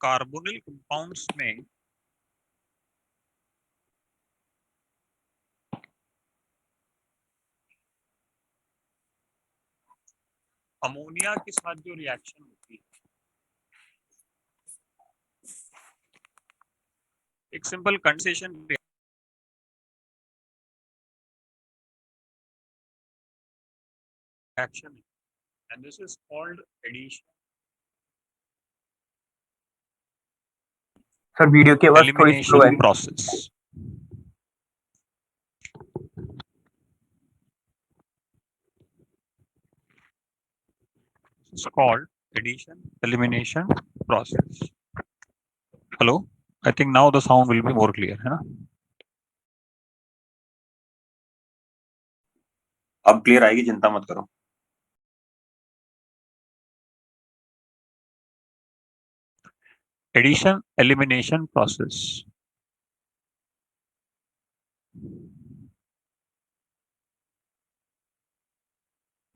Carbonyl compounds में ammonia के साथ जो रिएक्शन होती है, एक सिंपल कंडेंसेशन रिएक्शन है, and this is called addition sir video की आवाज थोड़ी स्लो है। Elimination process. It's called addition elimination process. Hello, I think now the sound will be more clear, है ना? अब क्लियर आएगी, चिंता मत करो। Addition elimination process.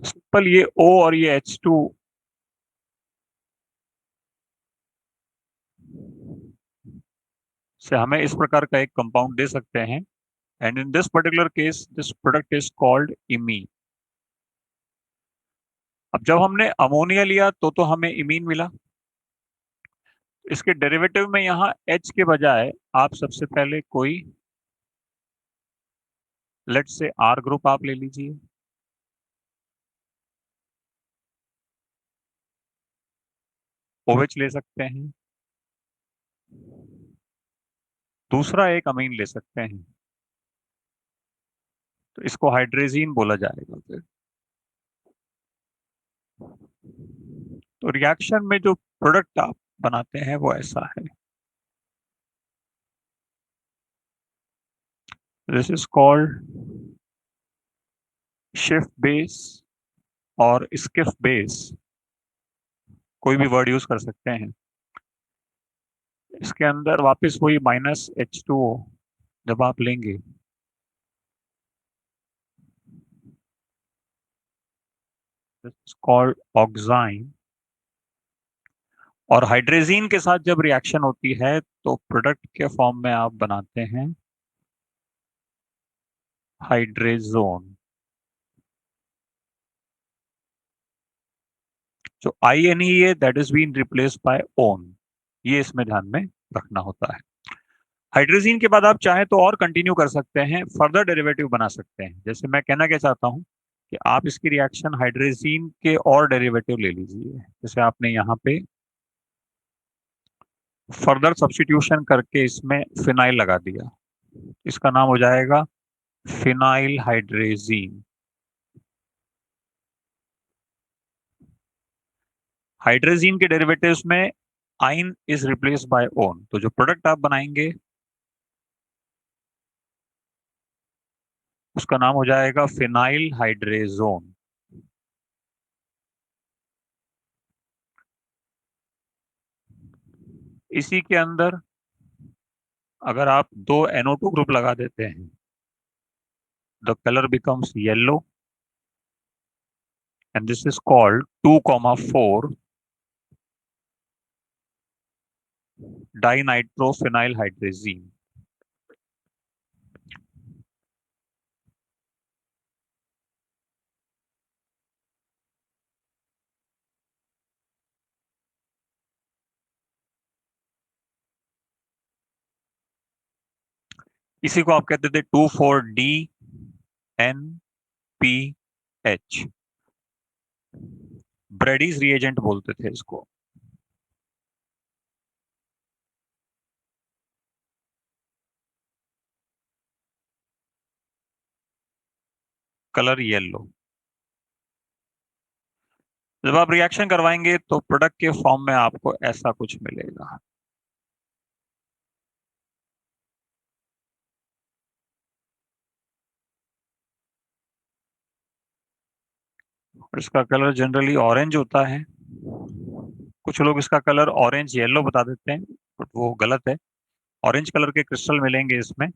सिंपल, ये O और ये H2 से हमें इस प्रकार का एक कंपाउंड दे सकते हैं, and in this particular case this product is called imine. अब जब हमने अमोनिया लिया तो हमें इमीन मिला। इसके डेरिवेटिव में यहाँ H के बजाय आप सबसे पहले कोई लेट से R ग्रुप आप ले लीजिए। OH ले सकते हैं, दूसरा एक अमीन ले सकते हैं, तो इसको हाइड्रेजीन बोला जाएगा। फिर तो रिएक्शन में जो प्रोडक्ट आप बनाते हैं वो ऐसा है। This is called shift base और स्किफ बेस, कोई भी वर्ड यूज कर सकते हैं। इसके अंदर वापस वही -H2O जब आप लेंगे कॉल्ड ऑक्साइन, और हाइड्रेजीन के साथ जब रिएक्शन होती है तो प्रोडक्ट के फॉर्म में आप बनाते हैं हाइड्रेजोन। जो INE है that is been replaced by one, ये इसमें ध्यान में रखना होता है। हाइड्रोजीन के बाद आप चाहें तो और कंटिन्यू कर सकते हैं, फर्दर डेरिवेटिव बना सकते हैं। जैसे मैं कहना क्या चाहता हूं कि आप इसकी रिएक्शन हाइड्रोजीन के और डेरिवेटिव ले लीजिए। जैसे आपने यहाँ पे फर्दर सब्स्टिट्यूशन करके इसमें फिनाइल लगा दिया, इसका नाम हो जाएगा फिनाइल हाइड्रेजीन। हाइड्रोजीन के डेरिवेटिव्स में आइन इज रिप्लेस बाय ओन, तो जो प्रोडक्ट आप बनाएंगे उसका नाम हो जाएगा फिनाइल हाइड्रेजोन। इसी के अंदर अगर आप दो NO2 ग्रुप लगा देते हैं, the colour becomes yellow, and this is called 2,4 dinitrophenyl हाइड्रेजीन। इसी को आप कहते थे 2,4-DNPH, ब्रेडीज रिएजेंट बोलते थे इसको। Colour yellow. जब आप रिएक्शन करवाएंगे तो प्रोडक्ट के फॉर्म में आपको ऐसा कुछ मिलेगा। और इसका कलर जनरली ऑरेंज होता है। कुछ लोग इसका कलर ऑरेंज येलो बता देते हैं, बट वो गलत है। ऑरेंज कलर के क्रिस्टल मिलेंगे इसमें।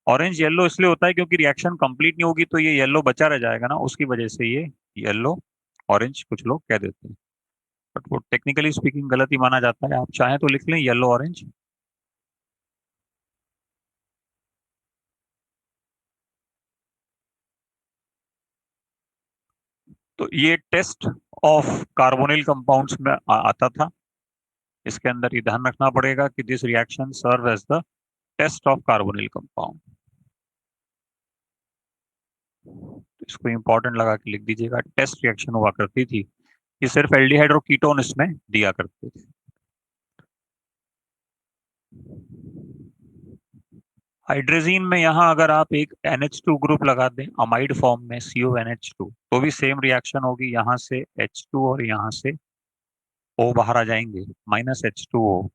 ऑरेंज येलो इसलिए होता है क्योंकि रिएक्शन कंप्लीट नहीं होगी तो ये येलो बचा रह जाएगा ना, उसकी वजह से ये येलो ऑरेंज कुछ लोग कह देते हैं। बट वो टेक्निकली स्पीकिंग गलत ही माना जाता है। आप चाहें तो लिख लें येलो ऑरेंज। तो ये टेस्ट ऑफ कार्बोनिल कंपाउंड्स में आता था। इसके अंदर ये ध्यान रखना पड़ेगा कि this reaction serve as the test of carbonyl compound. इसको इंपॉर्टेंट लगा के लिख दीजिएगा, टेस्ट रिएक्शन हुआ करती थी। ये सिर्फ एल्डिहाइड और कीटोन इसमें दिया करते थे। हाइड्रोजीन में यहाँ अगर आप एक NH2 ग्रुप लगा दें अमाइड फॉर्म में CONH2, तो भी सेम रिएक्शन होगी। यहाँ से H2 और यहाँ से O बाहर आ जाएंगे, -H2O।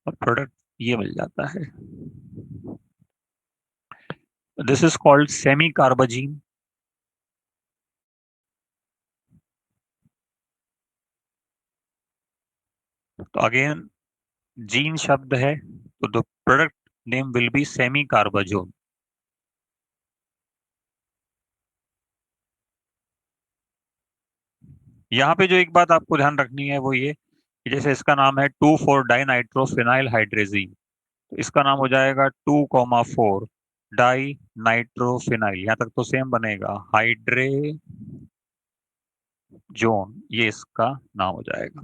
और प्रोडक्ट ये मिल जाता है। This is called semi carbazine. तो अगेन जीन शब्द है, तो the product name will be semi carbazone. यहाँ पे जो एक बात आपको ध्यान रखनी है वो ये कि जैसे इसका नाम है 2,4-डाइनाइट्रोफिनाइल हाइड्रेजीन, तो इसका नाम हो जाएगा 2,4-डाई नाइट्रोफिनाइल। यहाँ तक तो सेम बनेगा, हाइड्रेजोन, ये इसका नाम हो जाएगा।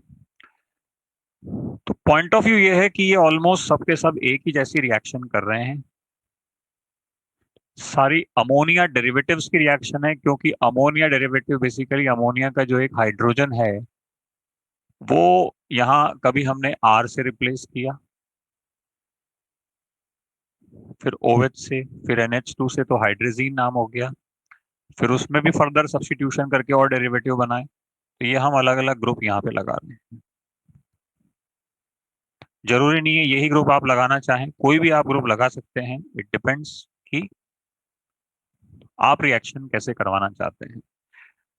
तो पॉइंट ऑफ व्यू ये है कि ये ऑलमोस्ट सबके सब एक ही जैसी रिएक्शन कर रहे हैं। सारी अमोनिया डेरिवेटिव्स की रिएक्शन है, क्योंकि अमोनिया डेरिवेटिव बेसिकली अमोनिया का जो एक हाइड्रोजन है वो यहाँ कभी हमने R से रिप्लेस किया, फिर OH से, फिर NH2 से, तो हाइड्रोजीन नाम हो गया। फिर उसमें भी फर्दर सब्स्टिट्यूशन करके और डेरिवेटिव बनाए, तो ये हम अलग अलग ग्रुप यहाँ पे लगा रहे हैं। जरूरी नहीं है यही ग्रुप आप लगाना चाहें, कोई भी आप ग्रुप लगा सकते हैं। इट डिपेंड्स कि आप रिएक्शन कैसे करवाना चाहते हैं।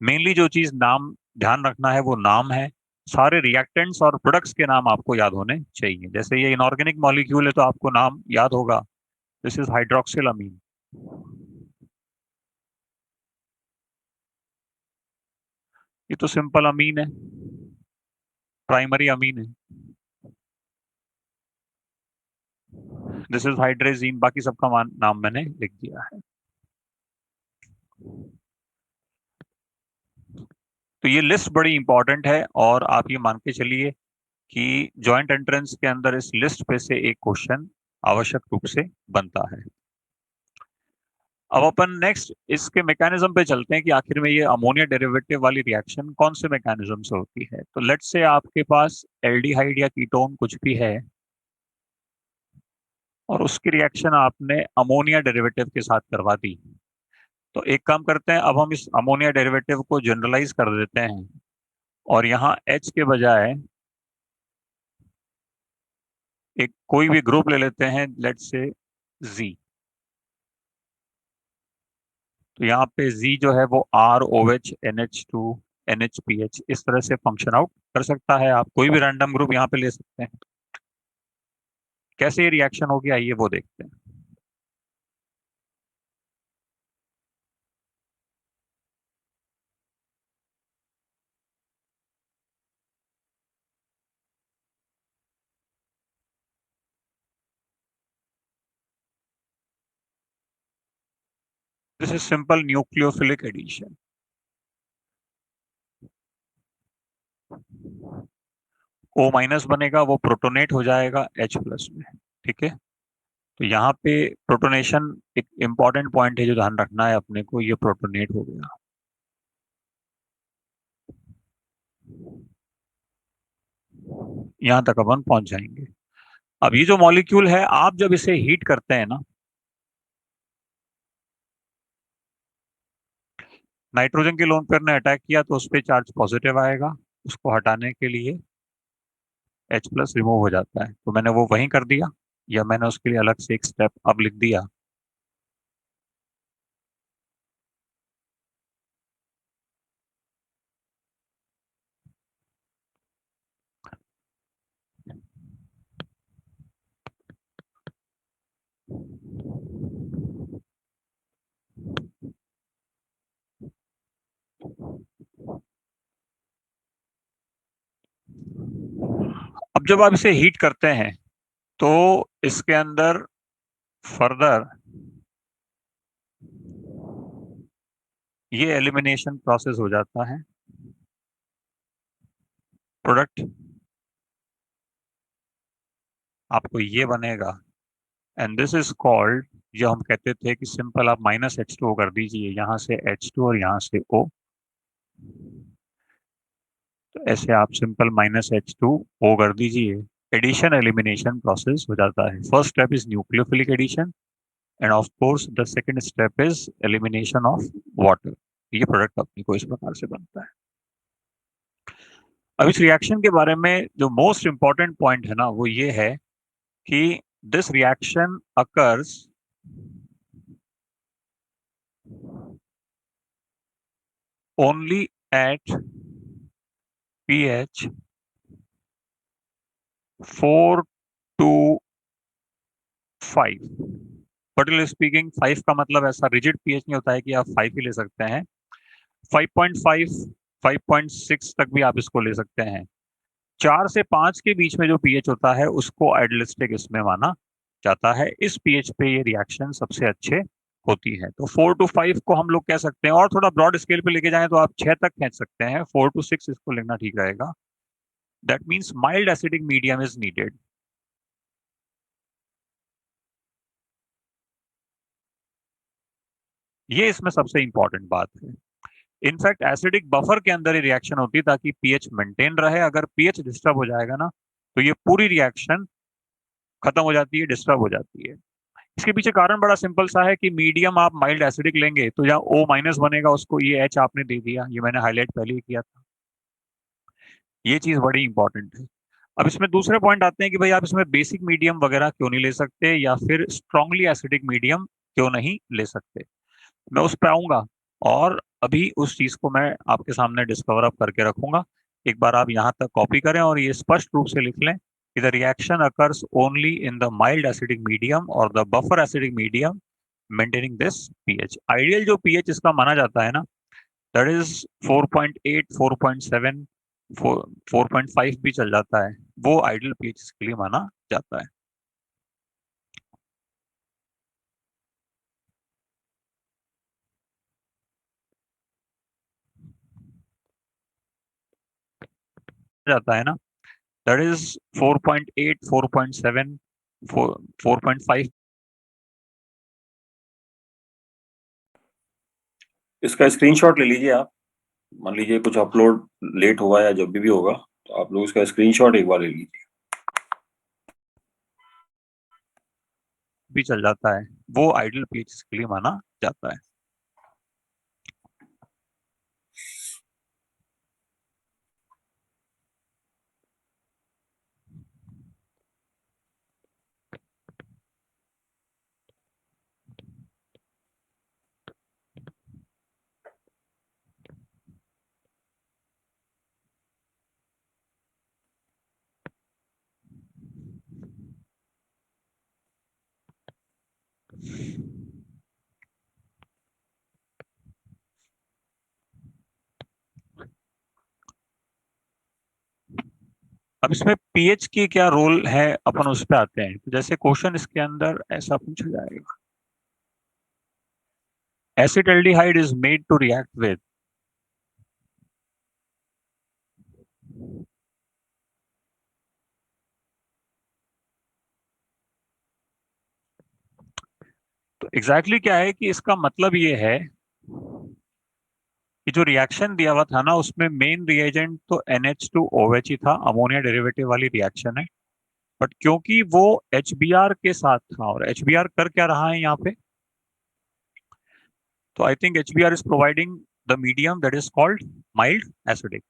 मेनली जो चीज नाम ध्यान रखना है वो नाम है। सारे रिएक्टेंट्स और प्रोडक्ट्स के नाम आपको याद होने चाहिए। जैसे ये इनऑर्गेनिक मॉलिक्यूल है तो आपको नाम याद होगा, दिस इज हाइड्रोक्सिल अमीन। ये तो सिंपल अमीन है, प्राइमरी अमीन है। दिस इज हाइड्रेजीन, बाकी सबका नाम मैंने लिख दिया है। तो ये लिस्ट बड़ी इंपॉर्टेंट है, और आप ये मान के चलिए कि जॉइंट एंट्रेंस के अंदर इस लिस्ट पे से एक क्वेश्चन आवश्यक रूप से बनता है। अब अपन नेक्स्ट इसके मैकेनिज्म पे चलते हैं कि आखिर में ये अमोनिया डेरिवेटिव वाली रिएक्शन कौन से मैकेनिज्म से होती है। तो लेट्स से आपके पास एल्डिहाइड या कीटोन कुछ भी है, और उसकी रिएक्शन आपने अमोनिया डेरिवेटिव के साथ करवा दी। तो एक काम करते हैं, अब हम इस अमोनिया डेरिवेटिव को जनरलाइज कर देते हैं, और यहाँ H के बजाय एक कोई भी ग्रुप ले लेते हैं, लेट्स से Z। तो यहाँ पे Z जो है वो ROH NH2 NHPH इस तरह से फंक्शन आउट कर सकता है। आप कोई भी रैंडम ग्रुप यहाँ पे ले सकते हैं। कैसे ये रिएक्शन होगी आइए वो देखते हैं। This is simple nucleophilic addition. O- बनेगा, वो प्रोटोनेट हो जाएगा H+ में। ठीक है, तो यहाँ पे प्रोटोनेशन एक इंपॉर्टेंट पॉइंट है जो ध्यान रखना है अपने को, ये प्रोटोनेट हो गया। यहाँ तक अपन पहुंच जाएंगे। अब ये जो मॉलिक्यूल है, आप जब इसे हीट करते हैं ना, नाइट्रोजन के लोन पेयर ने अटैक किया तो उस पर चार्ज पॉजिटिव आएगा। उसको हटाने के लिए H+ रिमूव हो जाता है, तो मैंने वो वहीं कर दिया, या मैंने उसके लिए अलग से एक स्टेप अब लिख दिया। अब जब आप इसे हीट करते हैं तो इसके अंदर फर्दर ये एलिमिनेशन प्रोसेस हो जाता है। प्रोडक्ट आपको ये बनेगा एंड दिस इज कॉल्ड, जो हम कहते थे कि सिंपल आप -H2O कर दीजिए, यहां से H2 और यहां से O, तो ऐसे आप सिंपल -H2O कर दीजिए। एडिशन एलिमिनेशन प्रोसेस हो जाता है। First step is nucleophilic addition and of course the second step is elimination of water. ये प्रोडक्ट अपने को इस प्रकार से बनता है। अब इस रिएक्शन के बारे में जो मोस्ट इंपॉर्टेंट पॉइंट है ना, वो ये है कि this reaction occurs only at pH 4 to 5। Particular speaking 5 का मतलब ऐसा रिजिड pH नहीं होता है कि आप 5 ही ले सकते हैं। 5.5 5.6 तक भी आप इसको ले सकते हैं। 4 से 5 के बीच में जो pH होता है उसको आइडियलिस्टिक इसमें माना जाता है। इस pH पे ये रिएक्शन सबसे अच्छे होती है। तो 4 to 5 को हम लोग कह सकते हैं, और थोड़ा ब्रॉड स्केल पे लेके जाएं तो आप 6 तक खींच सकते हैं। 4 to 6 इसको लिखना ठीक रहेगा। That means mild acidic medium is needed. ये इसमें सबसे इंपॉर्टेंट बात है। इनफैक्ट एसिडिक बफर के अंदर ये रिएक्शन होती है ताकि पीएच मेंटेन रहे। अगर पीएच डिस्टर्ब हो जाएगा ना, तो ये पूरी रिएक्शन खत्म हो जाती है, डिस्टर्ब हो जाती है। इसके पीछे कारण बड़ा सिंपल सा है कि मीडियम आप माइल्ड एसिडिक लेंगे तो जहाँ O- बनेगा उसको ये H आपने दे दिया, ये मैंने हाईलाइट पहले ही किया था। ये चीज बड़ी इंपॉर्टेंट है। अब इसमें दूसरे पॉइंट आते हैं कि भाई आप इसमें बेसिक मीडियम वगैरह क्यों नहीं ले सकते, या फिर स्ट्रांगली एसिडिक मीडियम क्यों नहीं ले सकते। मैं उस पर आऊंगा और अभी उस चीज को मैं आपके सामने डिस्कवर अप करके रखूंगा। एक बार आप यहाँ तक कॉपी करें और ये स्पष्ट रूप से लिख लें कि the reaction occurs only in the mild acidic medium और the buffer acidic medium maintaining this pH. Ideal जो पीएच इसका माना जाता है ना, दैट इज 4.8 4.7 4.5 भी चल जाता है। वो आइडियल पीएच इसके लिए माना जाता है। जाता है ना, दैट इज 4.8 4.7 4.5। इसका स्क्रीनशॉट ले लीजिए आप। मान लीजिए कुछ अपलोड लेट हुआ या जब भी होगा तो आप लोग इसका स्क्रीनशॉट एक बार ले लीजिए। भी चल जाता है। वो आइडियल पीएच के लिए माना जाता है। अब इसमें पीएच की क्या रोल है, अपन उस पे आते हैं। तो जैसे क्वेश्चन इसके अंदर ऐसा पूछा जाएगा, acetaldehyde is made to react with, तो एग्जैक्टली क्या है कि इसका मतलब ये है कि जो रिएक्शन दिया हुआ था ना, उसमें मेन रिएजेंट तो NH2OH ही था, अमोनिया डेरिवेटिव वाली रिएक्शन है। बट क्योंकि वो HBr के साथ था, और HBr कर क्या रहा है यहाँ पे, तो I think HBr is providing the medium that is called mild acidic.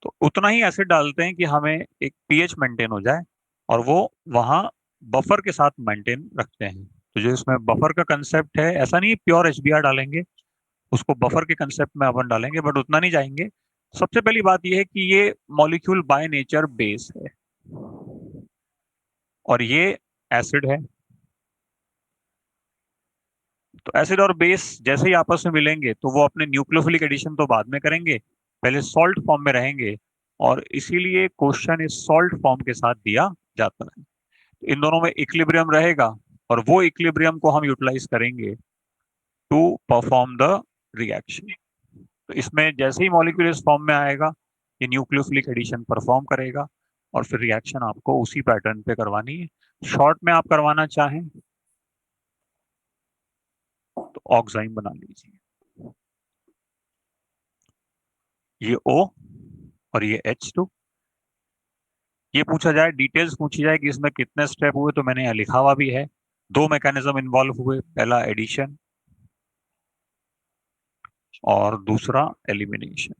तो उतना ही एसिड डालते हैं कि हमें एक पीएच मेंटेन हो जाए, और वो वहाँ बफर के साथ मेंटेन रखते हैं। तो जो इसमें बफर का कंसेप्ट है, ऐसा नहीं प्योर HBr डालेंगे, उसको बफर के कंसेप्ट में अपन डालेंगे, बट उतना नहीं जाएंगे। सबसे पहली बात यह है कि ये मॉलिक्यूल बाय नेचर बेस है और ये एसिड है। तो एसिड और बेस जैसे ही आपस में मिलेंगे तो वो अपने न्यूक्लियोफिलिक एडिशन तो बाद में करेंगे, पहले सॉल्ट फॉर्म में रहेंगे, और इसीलिए क्वेश्चन इस सॉल्ट फॉर्म के साथ दिया जाता है। इन दोनों में इक्विलिब्रियम रहेगा और वो इक्विलिब्रियम को हम यूटिलाइज करेंगे टू परफॉर्म द रिएक्शन। तो इसमें जैसे ही मॉलिक्यूल इस फॉर्म में आएगा, ये न्यूक्लियोफिलिक एडिशन परफॉर्म करेगा और फिर रिएक्शन आपको उसी पैटर्न पे करवानी है। शॉर्ट में आप करवाना चाहें तो ऑक्साइम बना लीजिए, ये O और ये H2। ये पूछा जाए, डिटेल्स पूछी जाए कि इसमें कितने स्टेप हुए, तो मैंने यहाँ लिखा हुआ भी है। दो मैकेनिज्म इन्वॉल्व हुए, पहला एडिशन और दूसरा एलिमिनेशन।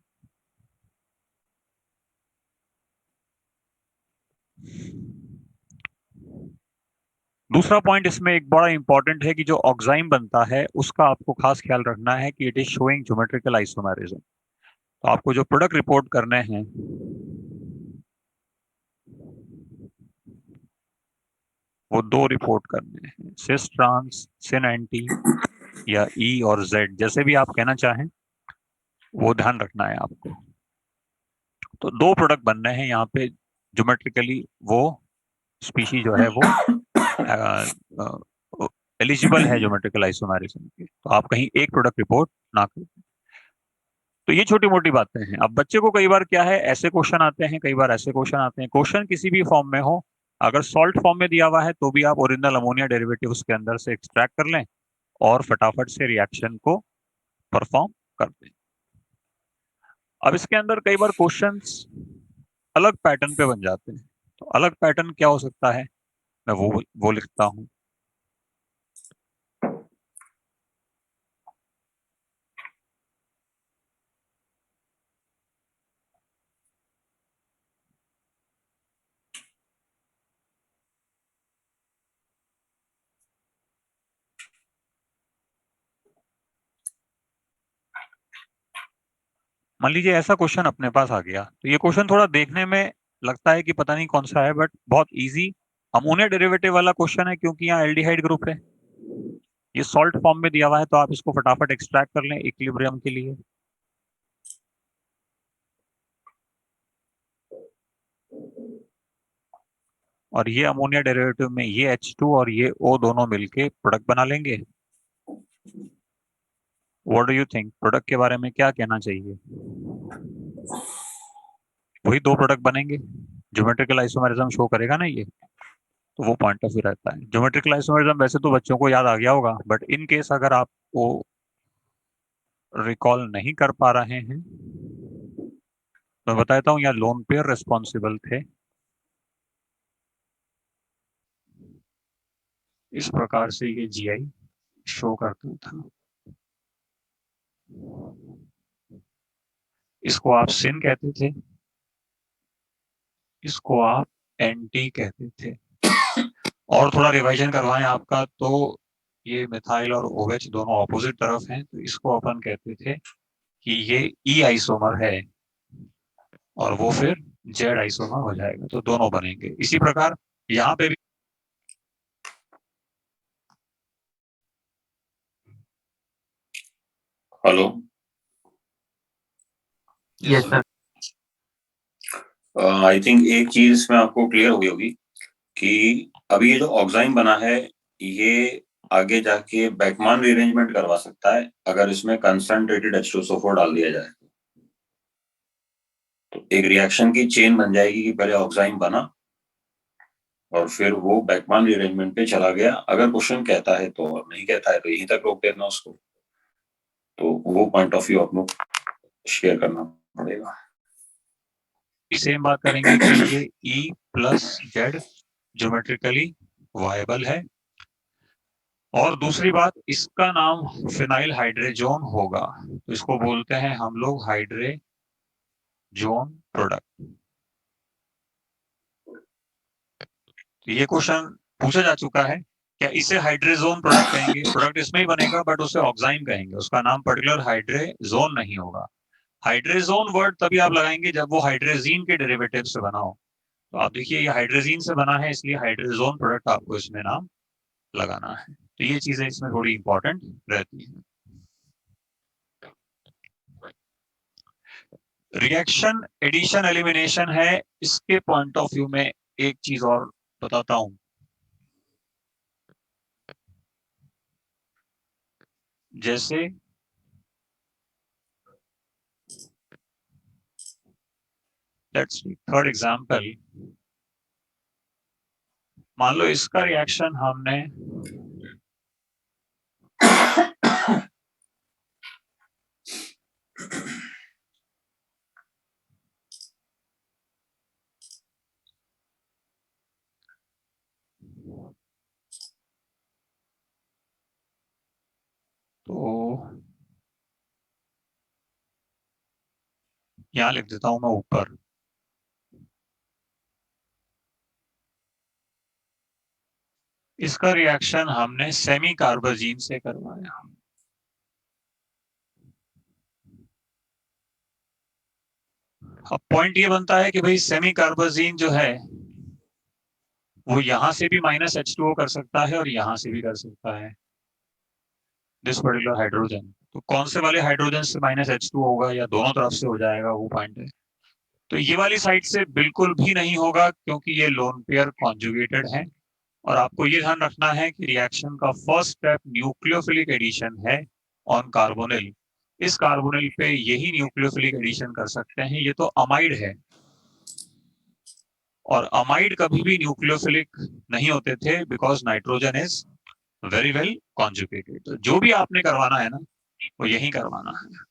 दूसरा पॉइंट इसमें एक बड़ा इंपॉर्टेंट है कि जो ऑक्साइम बनता है उसका आपको खास ख्याल रखना है कि it is showing geometrical isomerism. तो आपको जो प्रोडक्ट रिपोर्ट करने हैं वो दो रिपोर्ट करने हैं, सिस ट्रांस, सिन एंटी या ई और जेड, जैसे भी आप कहना चाहें वो ध्यान रखना है आपको। तो दो प्रोडक्ट बन रहे हैं यहाँ पे ज्योमेट्रिकली, वो स्पीशी जो है वो एलिजिबल है ज्योमेट्रिकल आइसोमेरिज्म के, तो आप कहीं एक प्रोडक्ट रिपोर्ट ना करें। तो ये छोटी मोटी बातें हैं। अब बच्चे को कई बार क्या है, ऐसे क्वेश्चन आते हैं, कई बार ऐसे क्वेश्चन आते हैं। क्वेश्चन किसी भी फॉर्म में हो, अगर सॉल्ट फॉर्म में दिया हुआ है तो भी आप ओरिजिनल अमोनिया डेरिवेटिव उसके अंदर से एक्सट्रैक्ट कर लें और फटाफट से रिएक्शन को परफॉर्म कर दें। अब इसके अंदर कई बार क्वेश्चंस अलग पैटर्न पे बन जाते हैं। तो अलग पैटर्न क्या हो सकता है, मैं वो लिखता हूं। मान लीजिए ऐसा क्वेश्चन अपने पास आ गया, तो ये क्वेश्चन थोड़ा देखने में लगता है कि पता नहीं कौन सा है, बट बहुत इजी अमोनिया डेरिवेटिव वाला क्वेश्चन है, क्योंकि यहाँ एल्डिहाइड ग्रुप है, ये सॉल्ट फॉर्म में दिया हुआ है, तो आप इसको फटाफट एक्सट्रैक्ट कर लें इक्विलिब्रियम के लिए। और ये अमोनिया डेरिवेटिव में ये H2 और ये O दोनों मिलके प्रोडक्ट बना लेंगे। What do you think, product के बारे में क्या कहना चाहिए? वही दो प्रोडक्ट बनेंगे, ज्योमेट्रिकल आइसोमेरिज्म शो करेगा ना ये, तो वो पॉइंट ऑफ व्यू रहता है। ज्योमेट्रिकल आइसोमेरिज्म वैसे तो बच्चों को याद आ गया होगा, बट इन केस अगर आप वो रिकॉल नहीं कर पा रहे हैं, मैं बताता हूँ, यहाँ लोन पेयर रिस्पॉन्सिबल थे। इस प्रकार से ये जीआई शो करता था। इसको आप सिन कहते थे, इसको आप एंटी कहते थे। और थोड़ा रिवाइजन करवाएं आपका, तो ये मिथाइल और OH दोनों ऑपोजिट तरफ हैं, तो इसको अपन कहते थे कि ये ई आइसोमर है, और वो फिर जेड आइसोमर हो जाएगा, तो दोनों बनेंगे। इसी प्रकार यहाँ पे भी hello, yes sir. I think एक चीज इसमें आपको क्लियर हुई होगी कि अभी ये जो ऑक्साइम बना है ये आगे जाके बैकमान रीअरेंजमेंट करवा सकता है अगर इसमें कंसंट्रेटेड H2SO4 डाल दिया जाए। तो एक रिएक्शन की चेन बन जाएगी कि पहले ऑक्साइम बना और फिर वो बैकमान रीअरेंजमेंट पे चला गया। अगर क्वेश्चन कहता है तो, और नहीं कहता है तो यहीं तक रोक देना उसको। तो वो पॉइंट ऑफ व्यू आपको शेयर करना पड़ेगा। सेम बात करेंगे कि ये E plus Z geometrically viable है, और दूसरी बात, इसका नाम फिनाइल हाइड्रेजोन होगा, तो इसको बोलते हैं हम लोग हाइड्रेजोन प्रोडक्ट। ये क्वेश्चन पूछा जा चुका है, क्या इसे हाइड्रेजोन प्रोडक्ट कहेंगे? प्रोडक्ट इसमें ही बनेगा बट उसे ऑक्साइम कहेंगे, उसका नाम पर्टिकुलर हाइड्रेजोन नहीं होगा। हाइड्रेजोन वर्ड तभी आप लगाएंगे जब वो हाइड्रेजीन के डेरिवेटिव से बना हो। तो आप देखिए ये हाइड्रेजीन से बना है, इसलिए हाइड्रेजोन प्रोडक्ट आपको इसमें नाम लगाना है। तो ये चीजें इसमें थोड़ी इंपॉर्टेंट रहती है। रिएक्शन एडिशन एलिमिनेशन है, इसके पॉइंट ऑफ व्यू में एक चीज और बताता हूं। जैसे लेट्स थर्ड एग्जांपल, मान लो इसका रिएक्शन हमने तो यहां लिख देता हूं मैं ऊपर, इसका रिएक्शन हमने सेमी कार्बाजीन से करवाया। अब पॉइंट ये बनता है कि भाई सेमी कार्बाजीन जो है वो यहां से भी -H2O कर सकता है और यहां से भी कर सकता है, दिस पर्टिकुलर हाइड्रोजन। तो कौन से वाले हाइड्रोजन से -H2O होगा या दोनों तरफ से हो जाएगा, वो पॉइंट है। तो ये वाली साइड से बिल्कुल भी नहीं होगा क्योंकि ये लोन पेयर कॉन्जुगेटेड है। और आपको ये ध्यान रखना है कि रिएक्शन का फर्स्ट स्टेप न्यूक्लियोफिलिक एडिशन है ऑन कार्बोनिल। इस कार्बोनिल पे यही न्यूक्लियोफिलिक एडिशन कर सकते हैं, ये तो अमाइड है और अमाइड कभी भी न्यूक्लियोफिलिक नहीं होते थे because nitrogen is very well conjugated. तो जो भी आपने करवाना है ना वो यही करवाना है।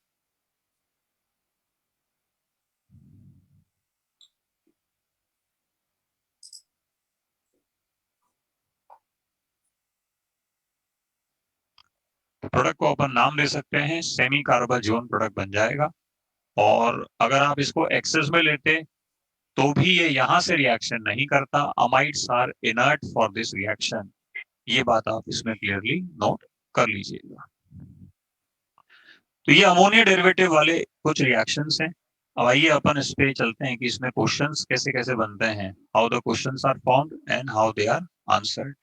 प्रोडक्ट को अपन नाम दे सकते हैं सेमी कार्बाजोन प्रोडक्ट बन जाएगा। और अगर आप इसको एक्सेस में लेते तो भी ये यहां से रिएक्शन नहीं करता, amides are inert for this reaction. ये बात आप इसमें क्लियरली नोट कर लीजिएगा। तो ये अमोनिया डेरिवेटिव वाले कुछ रिएक्शंस हैं। अब आइए अपन इस पे चलते हैं कि इसमें क्वेश्चंस कैसे कैसे बनते हैं, how the questions are formed and how they are answered.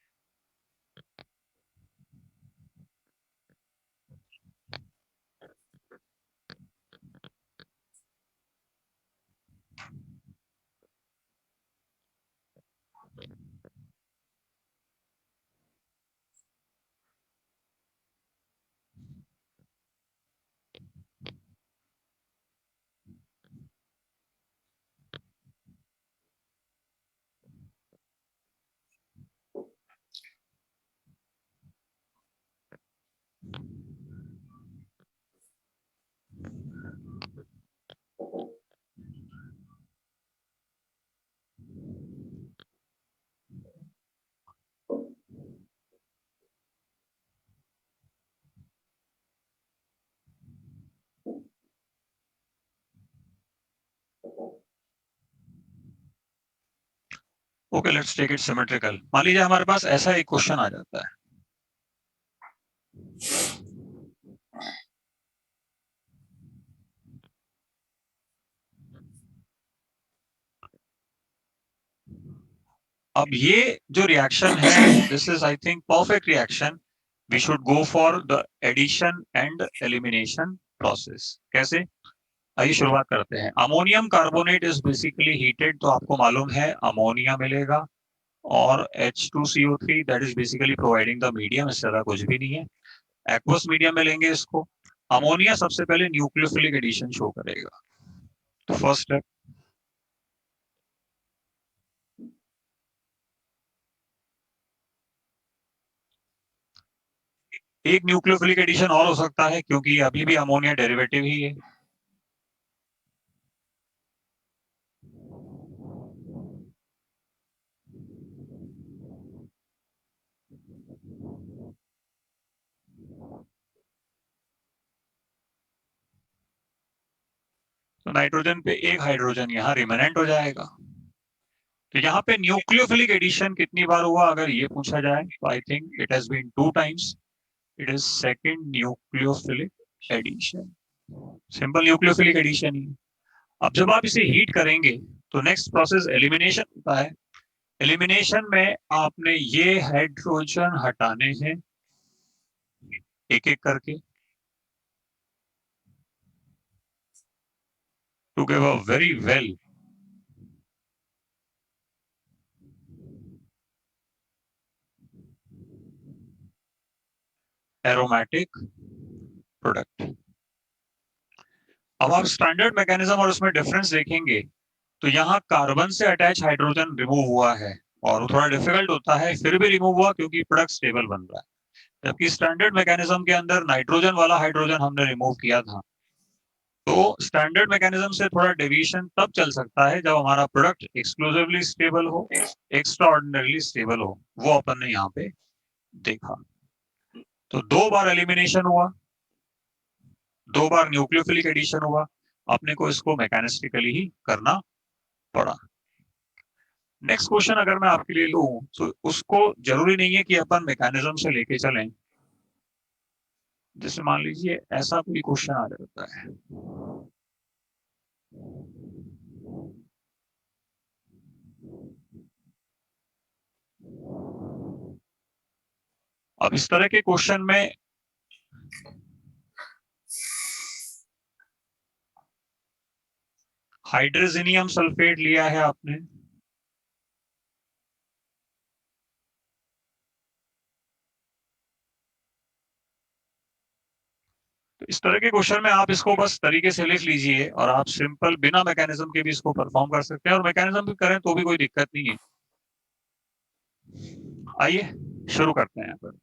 Okay, let's take it symmetrical. मान लीजिए हमारे पास ऐसा एक क्वेश्चन आ जाता है, अब ये जो रिएक्शन है this is I think perfect reaction. We should go for the addition and elimination process. कैसे, आइए शुरुआत करते हैं। Ammonium carbonate is basically heated, तो आपको मालूम है अमोनिया मिलेगा और H2CO3 that is basically providing the medium, इससे ज्यादा कुछ भी नहीं है। एक्वस मीडियम में लेंगे इसको। अमोनिया सबसे पहले न्यूक्लियोफिलिक एडिशन शो करेगा। तो फर्स्ट स्टेप, एक न्यूक्लियोफिलिक एडिशन और हो सकता है क्योंकि अभी भी अमोनिया डेरिवेटिव ही है। तो नाइट्रोजन पे एक हाइड्रोजन यहाँ रिमेनेंट हो जाएगा। तो यहाँ पे न्यूक्लियोफिलिक एडिशन कितनी बार हुआ अगर ये पूछा जाए तो I think it has been 2 times. It is second nucleophilic addition, simple nucleophilic addition ही। अब जब आप इसे हीट करेंगे तो नेक्स्ट प्रोसेस एलिमिनेशन होता है। एलिमिनेशन में आपने ये हाइड्रोजन हटाने हैं एक एक करके to give a very well aromatic product। अब आप स्टैंडर्ड मैकेनिज्म और उसमें डिफरेंस देखेंगे तो यहाँ कार्बन से अटैच हाइड्रोजन रिमूव हुआ है और वो थोड़ा डिफिकल्ट होता है, फिर भी रिमूव हुआ क्योंकि प्रोडक्ट स्टेबल बन रहा है। जबकि स्टैंडर्ड मैकेनिज्म के अंदर नाइट्रोजन वाला हाइड्रोजन हमने रिमूव किया था। तो स्टैंडर्ड मैकेनिज्म से थोड़ा डेविएशन तब चल सकता है जब हमारा प्रोडक्ट एक्सक्लूसिवली स्टेबल हो, एक्स्ट्रा ऑर्डिनरीली स्टेबल हो। वो अपन ने यहाँ पे देखा। तो 2 बार एलिमिनेशन हुआ, 2 बार न्यूक्लियोफिलिक एडिशन हुआ, अपने को इसको मैकेनिस्टिकली ही करना पड़ा। नेक्स्ट क्वेश्चन अगर मैं आपके लिए लूं तो उसको जरूरी नहीं है कि अपन मैकेनिज्म से लेके चलें। जैसे मान लीजिए ऐसा कोई क्वेश्चन आ जाता है, अब इस तरह के क्वेश्चन में हाइड्रोजनियम सल्फेट लिया है आपने, तो इस तरह के क्वेश्चन में आप इसको बस तरीके से लिख लीजिए और आप सिंपल बिना मैकेनिज्म के भी इसको परफॉर्म कर सकते हैं और मैकेनिज्म भी करें तो भी कोई दिक्कत नहीं है। आइए शुरू करते हैं। पर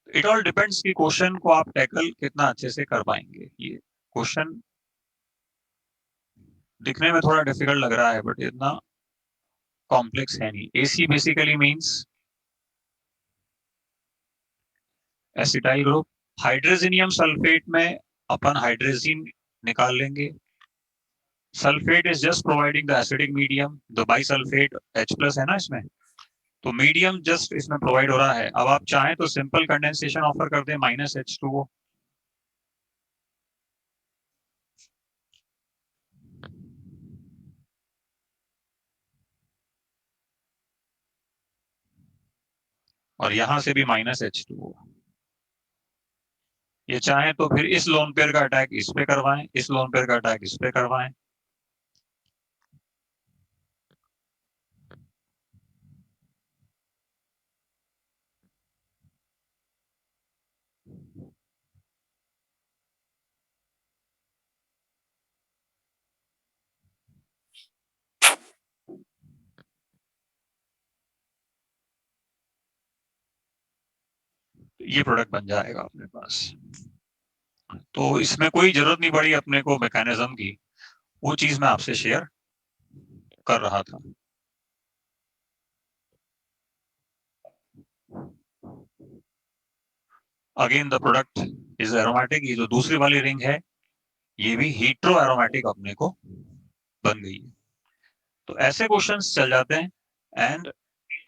इट ऑल डिपेंड्स कि क्वेश्चन को आप टैकल कितना अच्छे से कर पाएंगे। ये क्वेश्चन दिखने में थोड़ा डिफिकल्ट लग रहा है बट इतना कॉम्प्लेक्स है नहीं। AC basically means acetyl group. Hydrogenium sulphate में अपन हाइड्रोजन निकाल लेंगे। Sulphate is just providing the acidic medium, the bisulphate H plus है ना इसमें, तो मीडियम जस्ट इसमें प्रोवाइड हो रहा है। अब आप चाहें तो सिंपल कंडेंसेशन ऑफर कर दें -H2O। और यहां से भी -H2O। ये चाहें तो फिर इस लोन पेयर का अटैक इस पे करवाएं, इस लोन पेयर का अटैक इस पे करवाएं। ये प्रोडक्ट बन जाएगा अपने पास। तो इसमें कोई जरूरत नहीं पड़ी अपने को मैकेनिज्म की, वो चीज मैं आपसे शेयर कर रहा था। Again the product is aromatic. ये जो दूसरी वाली रिंग है ये भी हीट्रो एरोमेटिक अपने को बन गई है। तो ऐसे क्वेश्चंस चल जाते हैं and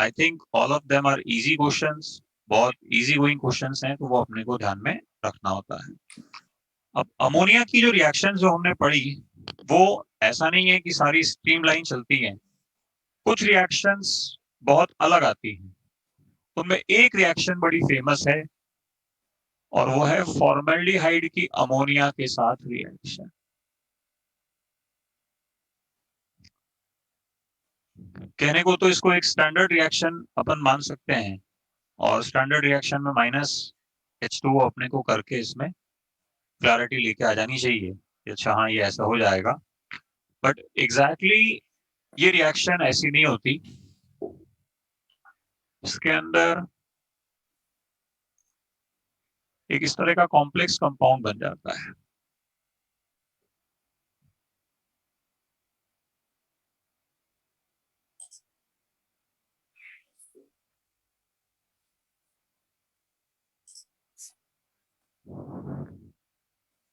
I think all of them are easy questions. बहुत इजी गोइंग क्वेश्चंस हैं तो वो अपने को ध्यान में रखना होता है। अब अमोनिया की जो रिएक्शन जो हमने पढ़ी वो ऐसा नहीं है कि सारी स्ट्रीमलाइन चलती हैं, कुछ रिएक्शंस बहुत अलग आती हैं। उनमें एक रिएक्शन बड़ी फेमस है और वो है फॉर्मल्डिहाइड की अमोनिया के साथ रिएक्शन। कहने को तो इसको एक स्टैंडर्ड रिएक्शन अपन मान सकते हैं और स्टैंडर्ड रिएक्शन में -H2O अपने को करके इसमें क्लैरिटी लेके आ जानी चाहिए कि अच्छा हाँ ये ऐसा हो जाएगा। बट एग्जैक्टली ये रिएक्शन ऐसी नहीं होती। इसके अंदर एक इस तरह का कॉम्प्लेक्स कंपाउंड बन जाता है।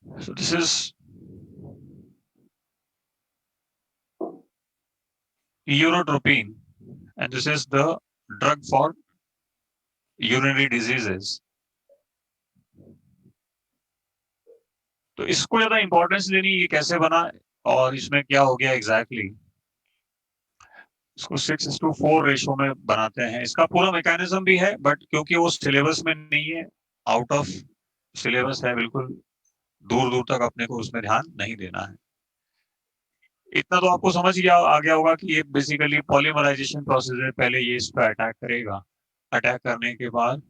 So this is urotropine and this is the drug for urinary diseases। तो इसको ज्यादा इंपॉर्टेंस देनी, ये कैसे बना और इसमें क्या हो गया एग्जैक्टली इसको 6:4 रेशो में बनाते हैं। इसका पूरा मैकेनिज्म भी है, बट क्योंकि वो सिलेबस में नहीं है, आउट ऑफ सिलेबस है, बिल्कुल दूर दूर तक अपने को उसमें ध्यान नहीं देना है। इतना तो आपको समझ गया आ गया होगा कि ये बेसिकली पॉलीमराइजेशन प्रोसेस है। पहले ये इस पर अटैक करेगा, अटैक करने के बाद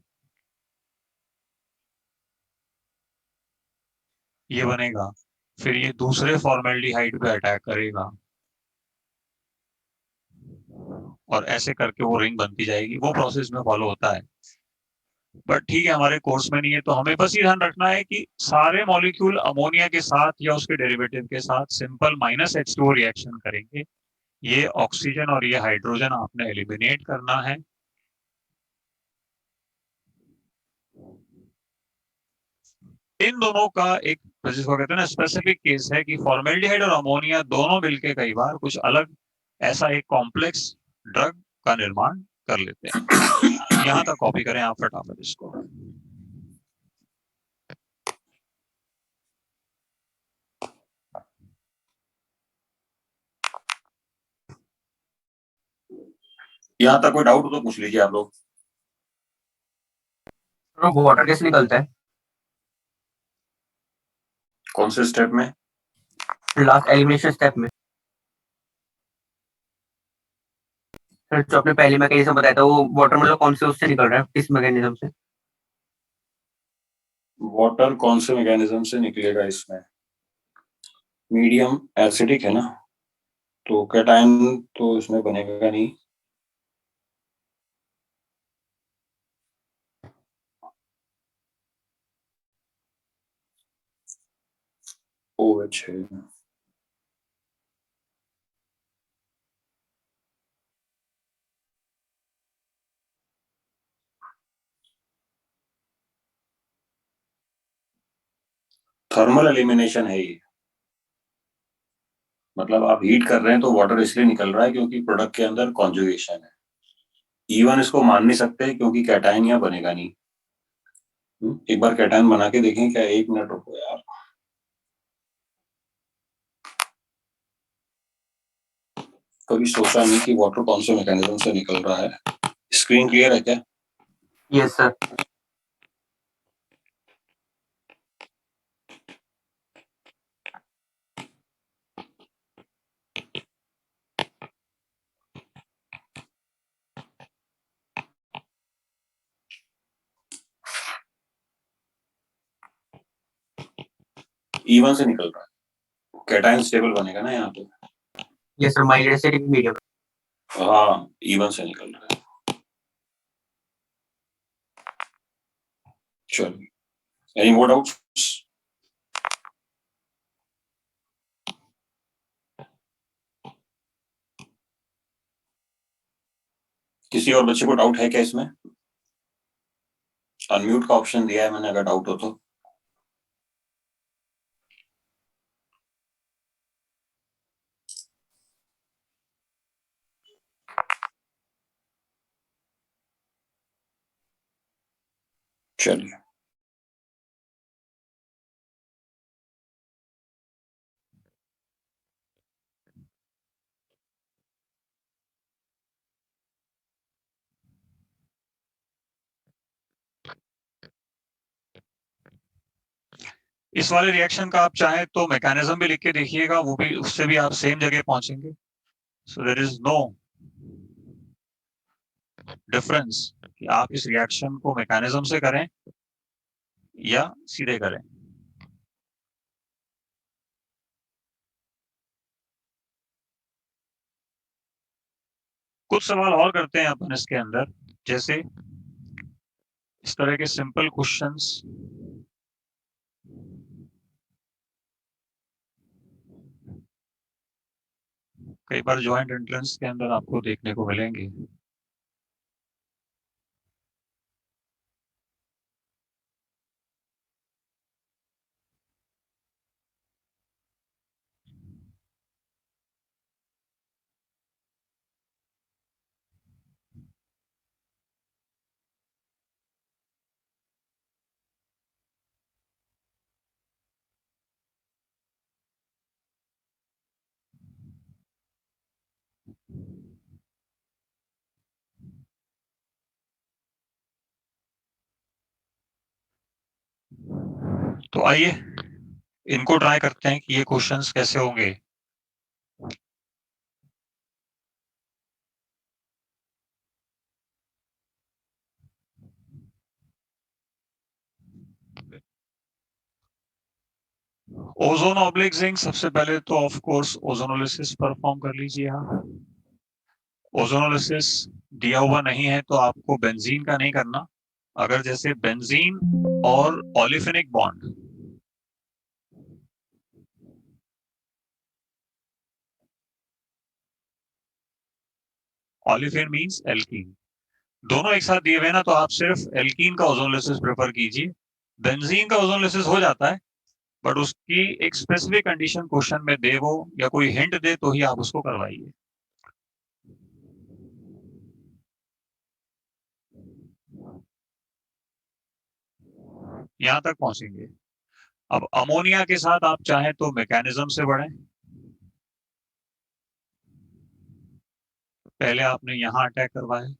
ये बनेगा, फिर ये दूसरे फॉर्मेल्डिहाइड पे अटैक करेगा, और ऐसे करके वो रिंग बनती जाएगी। वो प्रोसेस में फॉलो होता है, बट ठीक है हमारे कोर्स में नहीं है। तो हमें बस ये ध्यान रखना है कि सारे मॉलिक्यूल अमोनिया के साथ या उसके डेरिवेटिव के साथ सिंपल -H2O रिएक्शन करेंगे। ये ऑक्सीजन और ये हाइड्रोजन आपने एलिमिनेट करना है। इन दोनों का एक, जिसको कहते हैं ना, स्पेसिफिक केस है कि फॉर्मेल्डिहाइड और अमोनिया दोनों मिलके कई बार कुछ अलग ऐसा एक कॉम्प्लेक्स ड्रग का निर्माण कर लेते हैं। यहां तक कॉपी करें आप फटाफट इसको। यहाँ तक कोई डाउट हो तो पूछ लीजिए आप लोग। वाटर कैसे निकलता है कौन से स्टेप में? लास्ट एलिमिनेशन स्टेप में? सर जो आपने पहले मैकेनिज्म बताया था, वो वाटर मतलब कौन से उससे निकल रहा है, किस मैकेनिज्म से? वाटर कौन से मैकेनिज्म से निकलेगा इसमें? मीडियम एसिडिक है ना, तो कैटायन तो इसमें बनेगा नहीं। OH है। थर्मल एलिमिनेशन है ये, मतलब आप हीट कर रहे हैं तो वाटर इसलिए निकल रहा है क्योंकि प्रोडक्ट के अंदर कॉन्जुगेशन है। इवन इसको मान नहीं सकते क्योंकि कैटायन यहाँ बनेगा नहीं। एक बार कैटायन बना के देखें क्या? 1 मिनट रुको यार। कभी सोचा नहीं कि वाटर कौन से मैकेनिज्म से निकल रहा है। स्क्रीन क्लियर है क्या? Yes sir. E1 से निकल रहा है, कैटायन स्टेबल बनेगा ना यहाँ पे। Yes sir, mild acidic medium. हाँ, E1 से निकल रहा है। चलिए, एनी मोर डाउट्स? किसी और बच्चे को डाउट है क्या इसमें? अनम्यूट का ऑप्शन दिया है मैंने, अगर डाउट हो तो। चलिए, इस वाले रिएक्शन का आप चाहें तो मैकेनिज्म भी लिख के देखिएगा, वो भी, उससे भी आप सेम जगह पहुंचेंगे। So there is no difference कि आप इस रिएक्शन को मैकेनिज्म से करें या सीधे करें। कुछ सवाल और करते हैं अपन इसके अंदर, जैसे इस तरह के सिंपल क्वेश्चंस कई बार ज्वाइंट एंट्रेंस के अंदर आपको देखने को मिलेंगे। तो आइए इनको ट्राई करते हैं कि ये क्वेश्चंस कैसे होंगे। ओजोन ऑब्लिक जिंक, सबसे पहले तो ऑफ कोर्स ओजोनोलिसिस परफॉर्म कर लीजिए आप। ओजोनोलिसिस दिया हुआ नहीं है तो आपको बेंजीन का नहीं करना। अगर जैसे बेंजीन और ओलिफेनिक बॉन्ड, ओलिफेन मींस एल्कीन, दोनों एक साथ दिए हुए ना तो आप सिर्फ एल्कीन का ओजोनोलिसिस प्रेफर कीजिए। बेंजीन का ओजोनोलिसिस हो जाता है, बट उसकी एक स्पेसिफिक कंडीशन क्वेश्चन में दे वो, या कोई हिंट दे तो ही आप उसको करवाइए। यहां तक पहुंचेंगे। अब अमोनिया के साथ आप चाहें तो मैकेनिज्म से बढ़ें। पहले आपने यहां अटैक करवाया,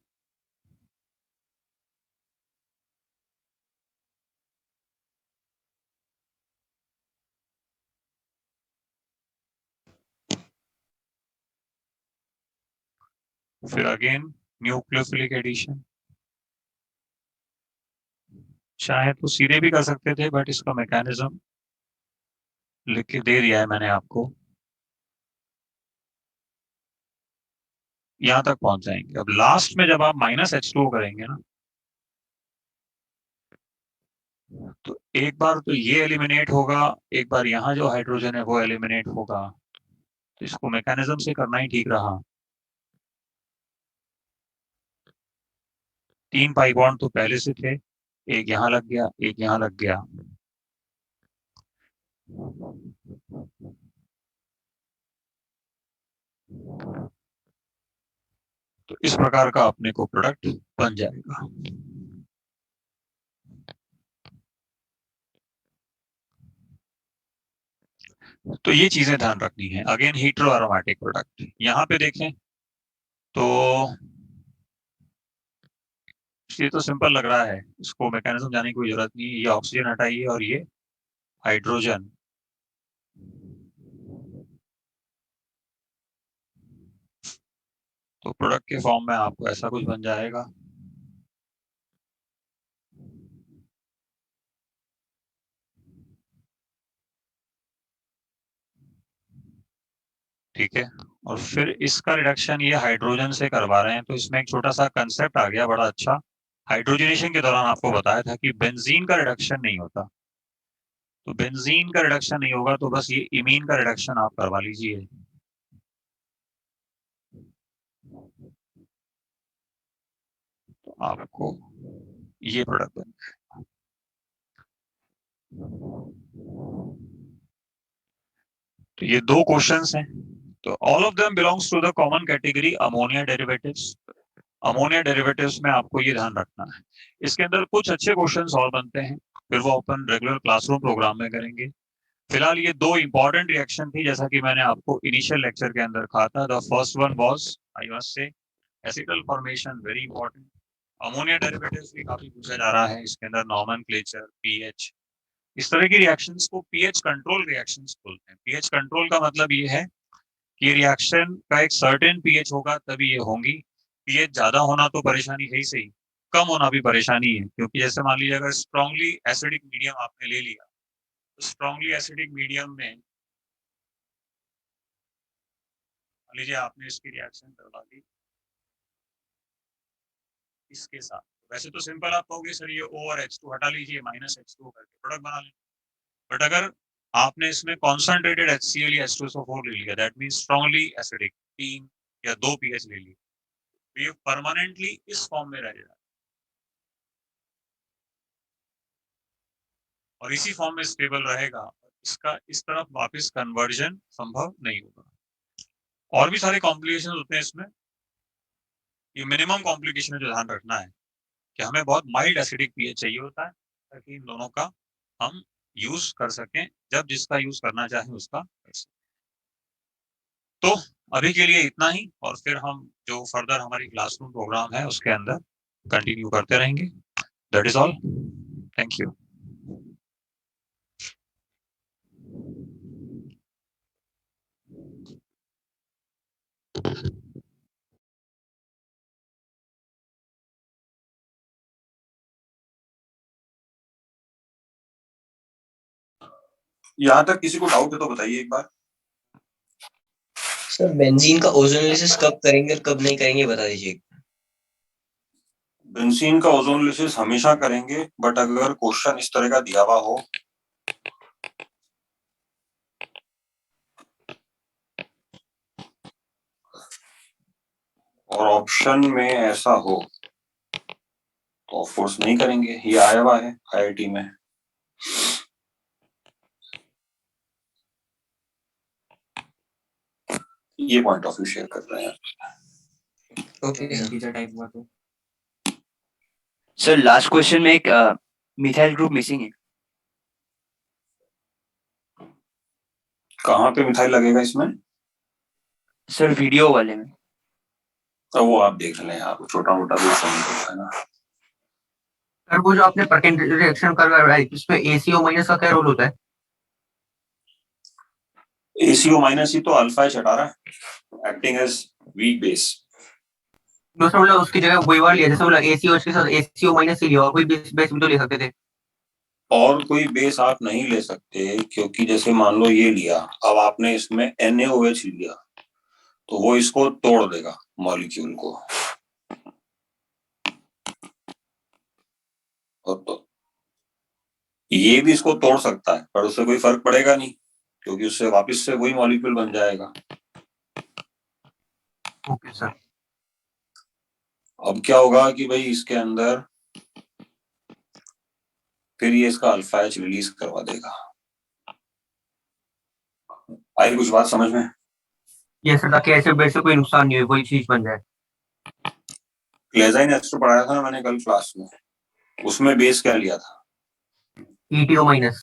फिर अगेन न्यूक्लियोफिलिक एडिशन। चाहे तो सीधे भी कर सकते थे, बट इसका मैकेनिज्म लिख के दे दिया है मैंने आपको। यहां तक पहुंच जाएंगे। अब लास्ट में जब आप -H2O करेंगे ना, तो एक बार तो ये एलिमिनेट होगा, एक बार यहाँ जो हाइड्रोजन है वो एलिमिनेट होगा। तो इसको मैकेनिज्म से करना ही ठीक रहा। 3 पाई बॉन्ड तो पहले से थे, एक यहाँ लग गया, एक यहाँ लग गया। तो इस प्रकार का अपने को प्रोडक्ट बन जाएगा। तो ये चीजें ध्यान रखनी है। अगेन हीट्रो एरोमेटिक प्रोडक्ट यहाँ पे देखें तो ये तो सिंपल लग रहा है, इसको मैकेनिज्म जाने की कोई जरूरत नहीं है। ये ऑक्सीजन हटाइए और ये हाइड्रोजन, तो प्रोडक्ट के फॉर्म में आपको ऐसा कुछ बन जाएगा। ठीक है, और फिर इसका रिडक्शन ये हाइड्रोजन से करवा रहे हैं, तो इसमें एक छोटा सा कंसेप्ट आ गया बड़ा अच्छा। हाइड्रोजनेशन के दौरान आपको बताया था कि बेंजीन का रिडक्शन नहीं होता, तो बेंजीन का रिडक्शन नहीं होगा तो बस ये इमीन का रिडक्शन आप करवा लीजिए। तो आपको ये प्रोडक्ट बन, तो ये दो क्वेश्चंस हैं। तो all of them belongs to the common category ammonia derivatives. Ammonia derivatives में आपको ये ध्यान रखना है, इसके अंदर कुछ अच्छे क्वेश्चंस और बनते हैं, फिर वो अपन रेगुलर क्लासरूम प्रोग्राम में करेंगे। फिलहाल ये दो इंपॉर्टेंट रिएक्शन थी, जैसा कि मैंने आपको इनिशियल लेक्चर के अंदर कहा था। The first one was, I must say, एसिडल formation, very important. Ammonia derivatives भी काफी पूछा जा रहा है, इसके अंदर नॉमेनक्लेचर, पीएच, इस तरह की रिएक्शंस को पीएच कंट्रोल रिएक्शंस बोलते हैं। पीएच कंट्रोल का मतलब ये है कि रिएक्शन का एक सर्टेन पीएच होगा तभी ये होंगी। पीएच ज्यादा होना तो परेशानी है ही सही, कम होना भी परेशानी है, क्योंकि जैसे मान लीजिए अगर स्ट्रांगली एसिडिक मीडियम आपने ले लिया, तो स्ट्रांगली एसिडिक मीडियम में मान लीजिए आपने इसकी रिएक्शन करवा दी इसके साथ, वैसे तो सिंपल आप कहोगे सर ये O और H2 हटा लीजिए, -H2O करके प्रोडक्ट बना लें। बट अगर आपने इसमें कॉन्सेंट्रेटेड HCl या H2SO4 ले लिया, दैट मीन स्ट्रांगली एसिडिक 3 या 2 पीएच ले लिया, तो ये परमानेंटली इस फॉर्म में रहेगा और इसी फॉर्म में स्टेबल रहेगा। इसका इस तरफ वापस कन्वर्जन संभव नहीं होगा। और भी सारे कॉम्प्लिकेशन होते हैं इसमें। ये मिनिमम कॉम्प्लिकेशन है जो ध्यान रखना है कि हमें बहुत माइल्ड एसिडिक पीएच चाहिए होता है, ताकि इन दोनों का हम यूज कर सकें, जब जिसका यूज करना चाहें उसका कर सकें। तो अभी के लिए इतना ही, और फिर हम जो फर्दर हमारी क्लासरूम प्रोग्राम है उसके अंदर कंटिन्यू करते रहेंगे। That is all. Thank you. यहाँ तक किसी को डाउट है तो बताइए एक बार। सर बेंजीन का ओजोनोलिसिस कब करेंगे और कब नहीं करेंगे बता दीजिए। बेंजीन का ओजोनोलिसिस हमेशा करेंगे, बट अगर क्वेश्चन इस तरह का दिया हुआ हो और ऑप्शन में ऐसा हो तो ऑफ कोर्स नहीं करेंगे। ये आया हुआ है आईआईटी में। ये पॉइंट ऑफ व्यू शेयर कर रहे हैं। ओके सर लास्ट क्वेश्चन में एक मिथाइल ग्रुप मिसिंग है। कहाँ पे मिथाइल लगेगा इसमें? सर वीडियो वाले में। तो वो आप देख लें, आप छोटा मोटा भी समझ होता है ना। सर वो जो आपने परकेंट रिएक्शन कर रहा है इसमें ACO माइनस का क्या रोल होता है? ACO माइनस ही तो अल्फा एच हटा रहा है, एक्टिंग एज वीक बेस। दूसरा मतलब उसकी जगह वही बार लिया, जैसे मतलब ACO के साथ ACO माइनस ही लिया और कोई बेस भी तो ले सकते थे। और कोई बेस आप नहीं ले सकते, क्योंकि जैसे मान लो ये लिया, अब आपने इसमें NaOH लिया तो वो इसको तोड़ देगा मॉलिक्यूल को। और तो ये भी इसको तोड़ सकता है, पर उससे कोई फर्क पड़ेगा नहीं, क्योंकि उससे वापस से वही मॉलिक्यूल बन जाएगा। Okay sir. अब क्या होगा कि भाई इसके अंदर फिर ये इसका अल्फा एच रिलीज करवा देगा। आई कुछ बात समझ में? ये सर ताकि ऐसे बेस से कोई नुकसान नहीं हो, कोई चीज बन जाए। क्लेजाइन एस्टर पढ़ाया था ना मैंने कल क्लास में, उसमें बेस क्या लिया था? ETO minus.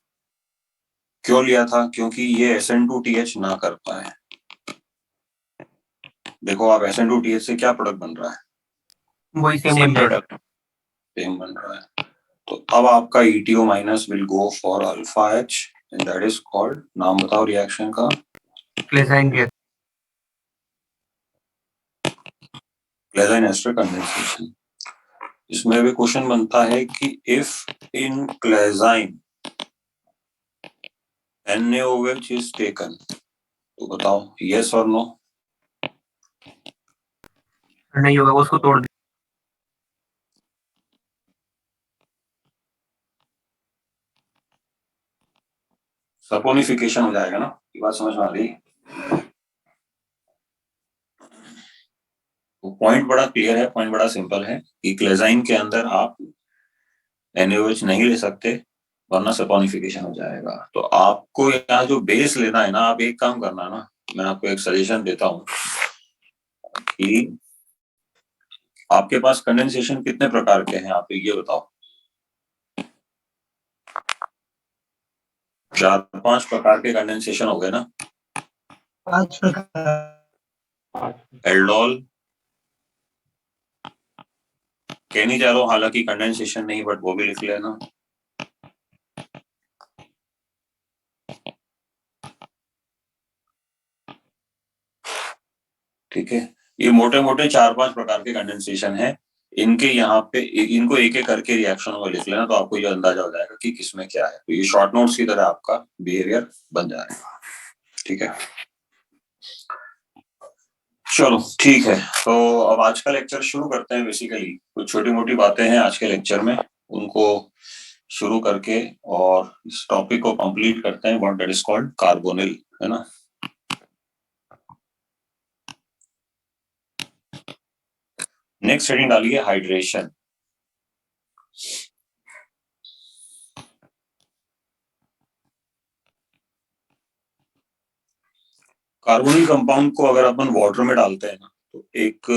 क्यों लिया था? क्योंकि ये SN2TH ना कर पाए। देखो आप SN2TH से क्या प्रोडक्ट बन रहा है? वही सेम सेम बन जाएगा। प्रोडक्ट। सेम बन रहा है। तो अब आपका ETO minus will go for alpha H and that is called, नाम बताओ रिएक्शन का। Claisen reaction. Claisen ester condensation. इसमें भी क्वेश्चन बनता है कि if in Claisen NaOH is taken, तो बताओ यस और नो। नहीं होगा, वो उसको तोड़ दे। सपोनिफिकेशन हो जाएगा ना। ये बात समझ में आ रही? पॉइंट बड़ा क्लियर है, पॉइंट बड़ा सिंपल है कि क्लेजाइन के अंदर आप NaOH नहीं ले सकते वरना सपोनिफिकेशन हो जाएगा। तो आपको यहाँ जो बेस लेना है ना, आप एक काम करना ना, मैं आपको एक सजेशन देता हूँ कि आपके पास कंडेंसेशन कितने प्रकार के हैं, आप ये बताओ। 4-5 प्रकार के कंडेंसेशन हो गए ना। 5 प्रकार। एल्डोल कह नहीं जा रहा हूँ, हालांकि कंडेंसेशन नहीं, बट वो भी लिख लेना। ठीक है, ये मोटे मोटे 4-5 प्रकार के कंडेंसेशन है। इनके यहाँ पे इनको एक एक करके रिएक्शन में लिख लेना, तो आपको ये अंदाजा हो जाएगा कि किसमें क्या है। तो ये शॉर्ट नोट्स की तरह आपका बिहेवियर बन जाएगा। ठीक है, चलो ठीक है। तो अब आज का लेक्चर शुरू करते हैं। बेसिकली कुछ छोटी मोटी बातें हैं आज के लेक्चर में, उनको शुरू करके और इस टॉपिक को कंप्लीट करते हैं, what that is called carbonyl, है ना। नेक्स्ट हेडिंग डालिए हाइड्रेशन। कार्बोनिल कंपाउंड को अगर अपन वाटर में डालते हैं ना, तो एक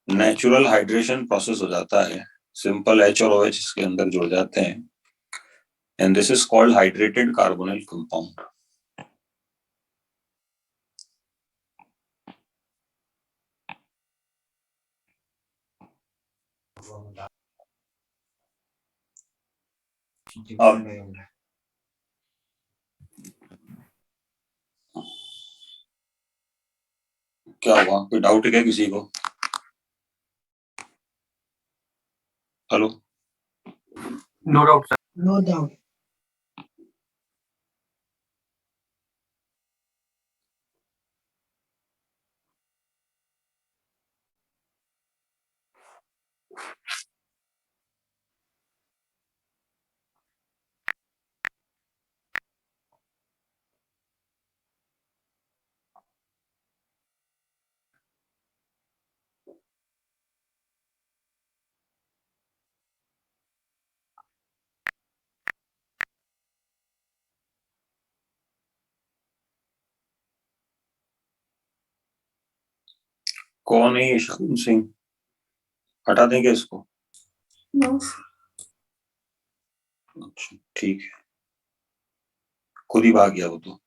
नेचुरल हाइड्रेशन प्रोसेस हो जाता है। सिंपल H और OH इसके अंदर जुड़ जाते हैं and this is called hydrated carbonyl compound. अब क्या हुआ, कोई डाउट है क्या किसी को? Hello? No doubt sir. No doubt. कौन है ये शाहीन सिंह? हटा देंगे इसको? अच्छा ठीक है, खुद ही भाग गया वो तो।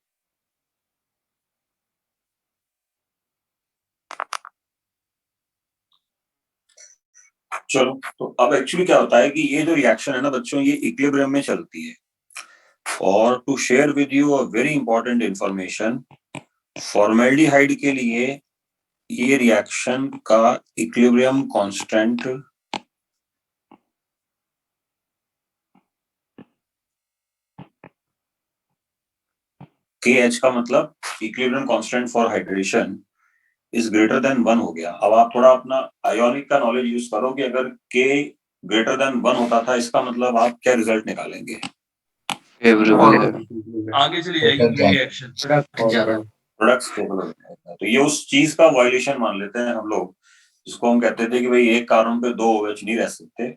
चलो, तो अब एक्चुअली क्या होता है कि ये जो रिएक्शन है ना बच्चों, ये इक्विलिब्रियम में चलती है। और to share with you a very important information, formaldehyde के लिए ये रिएक्शन का इक्विलिब्रियम कांस्टेंट KH का मतलब equilibrium constant for hydration is greater than 1 हो गया। अब आप थोड़ा अपना आयोनिक का नॉलेज यूज करो कि अगर K ग्रेटर देन 1 होता था, इसका मतलब आप क्या रिजल्ट निकालेंगे? आगे चली जाएगी रिएक्शन ज्यादा। प्रोडक्ट स्टेबल हो जाएगा। तो ये उस चीज का वायलेशन मान लेते हैं हम लोग, जिसको हम कहते थे कि भाई एक कार्बन पे 2 OH नहीं रह सकते।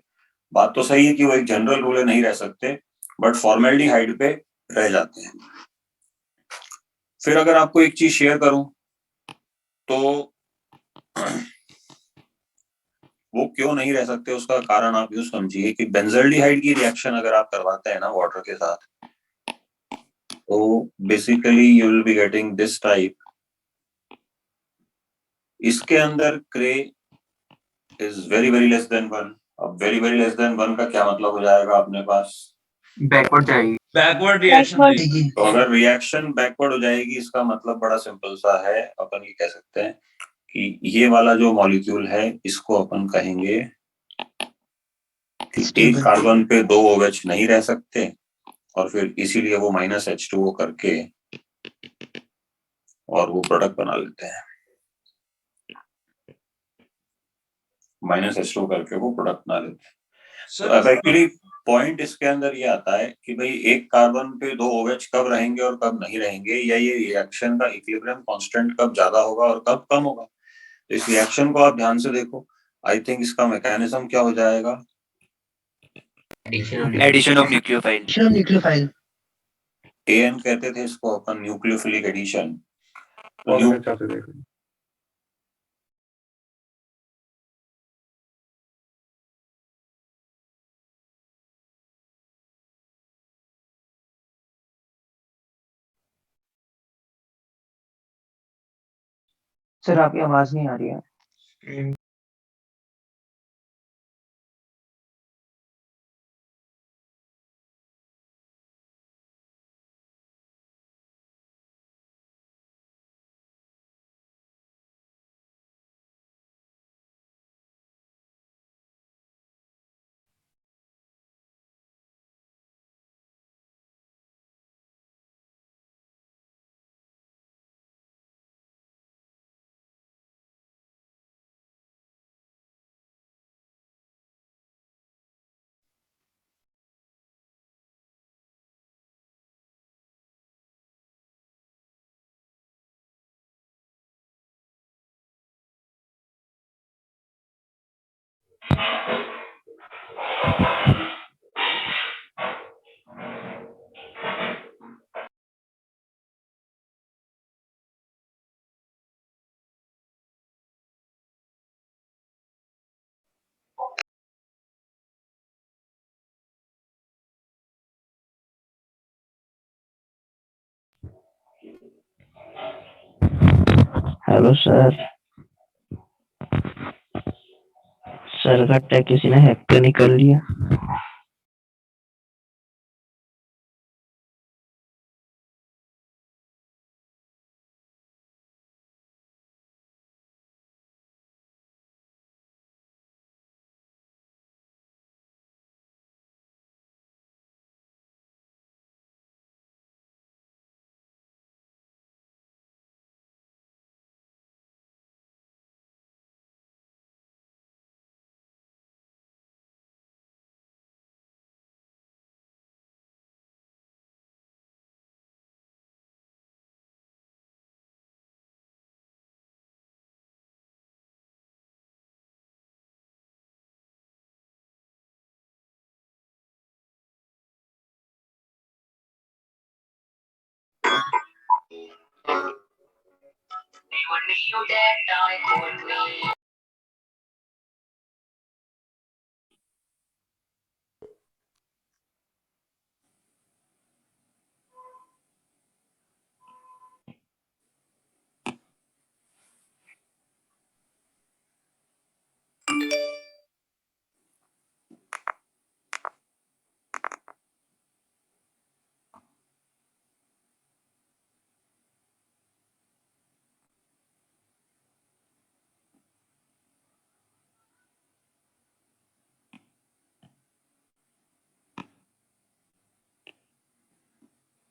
बात तो सही है कि वो एक जनरल रूल है, नहीं रह सकते, बट फॉर्मेल्डिहाइड पे रह जाते हैं। फिर अगर आपको एक चीज शेयर करूं तो वो क्यों नहीं रह सकते उसका कारण आप यूं समझिए कि बेंजल्डिहाइड की रिएक्शन अगर आप करवाते हैं ना वाटर के साथ, तो basically you will be getting this type. इसके अंदर क्रे is very very less than 1। अब वेरी वेरी लेस देन 1 का क्या मतलब हो जाएगा अपने पास? बैकवर्ड जाएगी। बैकवर्ड रिएक्शन देगी। तो अगर रिएक्शन बैकवर्ड हो जाएगी, इसका मतलब बड़ा सिंपल सा है, अपन ये कह सकते हैं कि ये वाला जो मॉलिक्यूल है इसको अपन कहेंगे कि एक कार्बन पे 2 OH नहीं रह सकते, और फिर इसीलिए वो -H2O करके और वो प्रोडक्ट बना लेते हैं। -H2O करके वो प्रोडक्ट बना लेते हैं। तो अब एक्चुअली पॉइंट इसके अंदर ये आता है कि भाई एक कार्बन पे 2 OH कब रहेंगे और कब नहीं रहेंगे, या ये रिएक्शन का इक्विलिब्रियम कांस्टेंट कब ज्यादा होगा और कब कम होगा। तो इस रिएक्शन को आप ध्यान से देखो। आई थिंक इसका मैकेनिज्म क्या हो जाएगा? Addition of nucleophile. Nucleophile. AN कहते थे इसको अपन, न्यूक्लियोफिलिक एडिशन। सर आपकी आवाज नहीं आ रही है। हेलो सर, सर का टैग किसी ने हैक कर निकाल लिया।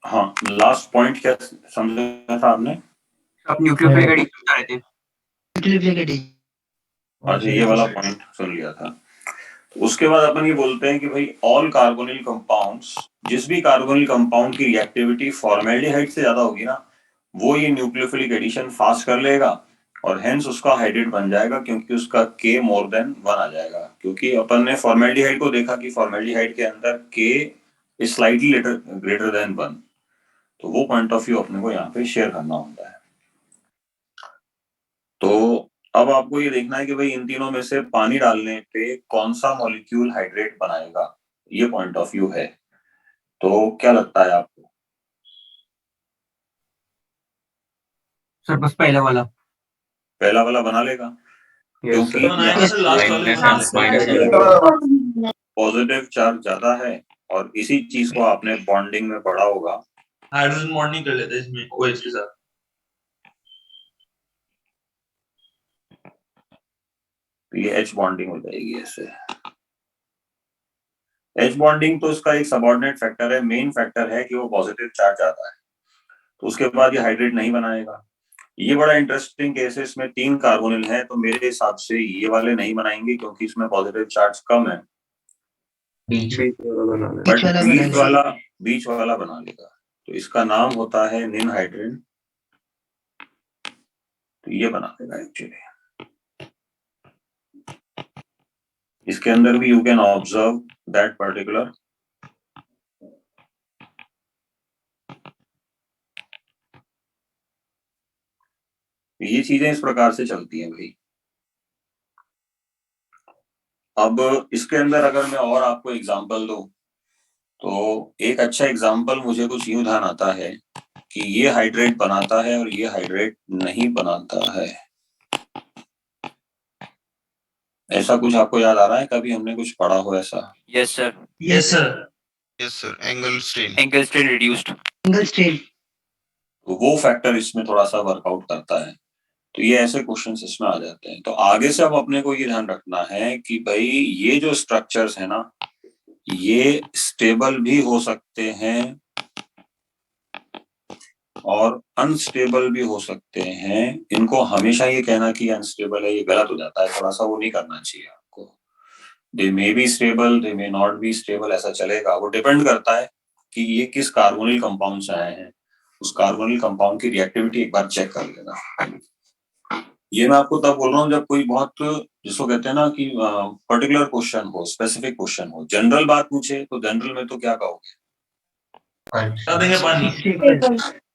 हाँ, लास्ट पॉइंट क्या समझा था आपने? आप न्यूक्लियोफिलिक एडिशन बता रहे थे। अच्छा, ये वाला पॉइंट सुन लिया था। उसके बाद अपन ये बोलते हैं कि भाई ऑल कार्बोनिल कंपाउंड्स, जिस भी कार्बोनिल कंपाउंड की रिएक्टिविटी फॉर्मेल्डिहाइड से ज्यादा होगी ना, वो ये न्यूक्लियोफिलिक एडिशन फास्ट कर लेगा और हेंस उसका हाइड्रेट बन जाएगा, क्योंकि उसका K मोर देन 1 आ जाएगा। क्योंकि अपन ने फॉर्मेल्डिहाइड को देखा कि फॉर्मेल्डिहाइड के अंदर K is slightly greater than 1, तो वो पॉइंट ऑफ व्यू अपने को यहाँ पे शेयर करना होता है। तो अब आपको ये देखना है कि भाई इन तीनों में से पानी डालने पे कौन सा मॉलिक्यूल हाइड्रेट बनाएगा, ये पॉइंट ऑफ व्यू है। तो क्या लगता है आपको? सर बस पहला वाला बना लेगा, यस क्योंकि बनाएगा सर, लास्ट वाले बनाएगा। पॉजिटिव चार्ज ज्यादा है और इसी चीज को आपने बॉन्डिंग में पढ़ा होगा। हाइड्रोजन बॉन्डिंग कर लेते हैं इसमें OH के साथ। तो ये H बॉन्डिंग हो जाएगी ऐसे। H बॉन्डिंग तो इसका एक सबऑर्डिनेट फैक्टर है, मेन फैक्टर है कि वो पॉजिटिव चार्ज आता है, तो उसके बाद ये हाइड्रेट नहीं बनाएगा। ये बड़ा इंटरेस्टिंग केस है, इसमें 3 कार्बोनिल है, तो मेरे हिसाब से ये वाले नहीं बनाएंगे क्योंकि इसमें पॉजिटिव चार्ज कम है। बट बीच वाला बना लेगा, तो इसका नाम होता है निनहाइड्रिन। तो ये बना देगा एक्चुअली। इसके अंदर भी you can observe that particular ये चीजें इस प्रकार से चलती हैं भाई। अब इसके अंदर अगर मैं और आपको एग्जांपल दूं, तो एक अच्छा एग्जांपल मुझे कुछ यूं ध्यान आता है कि ये हाइड्रेट बनाता है और ये हाइड्रेट नहीं बनाता है। ऐसा कुछ आपको याद आ रहा है? कभी हमने कुछ पढ़ा हो ऐसा? Yes sir, yes sir. Angle angle reduced. तो वो फैक्टर इसमें थोड़ा सा वर्कआउट करता है। तो ये ऐसे क्वेश्चंस इसमें आ जाते हैं। तो आगे से अब अपने को ये ध्यान रखना है कि भाई ये जो स्ट्रक्चर्स है ना, ये स्टेबल भी हो सकते हैं और अनस्टेबल भी हो सकते हैं। इनको हमेशा ये कहना कि अनस्टेबल है, ये गलत हो जाता है, थोड़ा सा वो नहीं करना चाहिए आपको। They may be stable, they may not be stable, ऐसा चलेगा। वो डिपेंड करता है कि ये किस कार्बोनिल कंपाउंड से आए हैं। उस कार्बोनिल कंपाउंड की रिएक्टिविटी एक बार चेक कर लेना। ये मैं आपको तब बोल रहा हूँ जब कोई बहुत, जिसको कहते हैं ना कि पर्टिकुलर क्वेश्चन हो, स्पेसिफिक क्वेश्चन हो। जनरल बात पूछे तो जनरल में तो क्या कहोगे? बता देंगे पानी।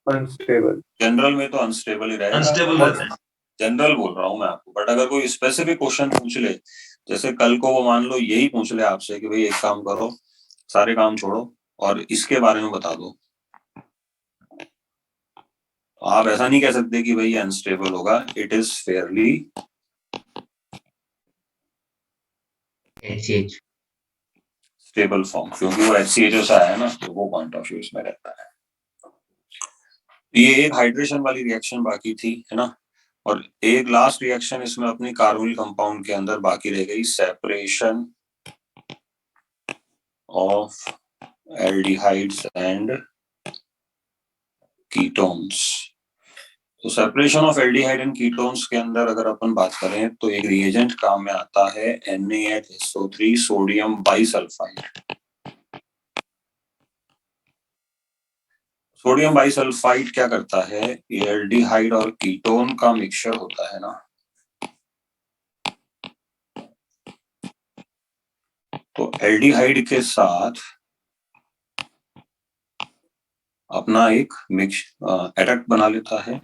अनस्टेबल। जनरल में तो अनस्टेबल ही रहेगा। अनस्टेबल रहता है। जनरल बोल रहा हूँ मैं आपको। बट अगर कोई स्पेसिफिक क्वेश्चन पूछ ले, जैसे कल को वो मान लो यही पूछ ले आपसे कि भाई एक काम करो, सारे काम छोड़ो और इसके बारे में बता दो, तो आप ऐसा नहीं कह सकते कि भाई अनस्टेबल होगा। It is fairly stable form, क्योंकि वो HCHO से आया है ना, तो वो पॉइंट ऑफ व्यू इसमें रहता है। ये एक हाइड्रेशन वाली रिएक्शन बाकी थी, है ना। और एक लास्ट रिएक्शन इसमें अपनी कार्बोनिल कंपाउंड के अंदर बाकी रह गई, separation of aldehydes and ketones. तो separation of aldehyde and ketones के अंदर अगर अपन बात करें तो एक रिएजेंट काम में आता है NaHSO3 sodium bisulphide. Sodium bisulphide क्या करता है? ये एल्डिहाइड और कीटोन का मिक्सचर होता है ना, तो एल्डिहाइड के साथ अपना एक मिक्स एडक्ट बना लेता है।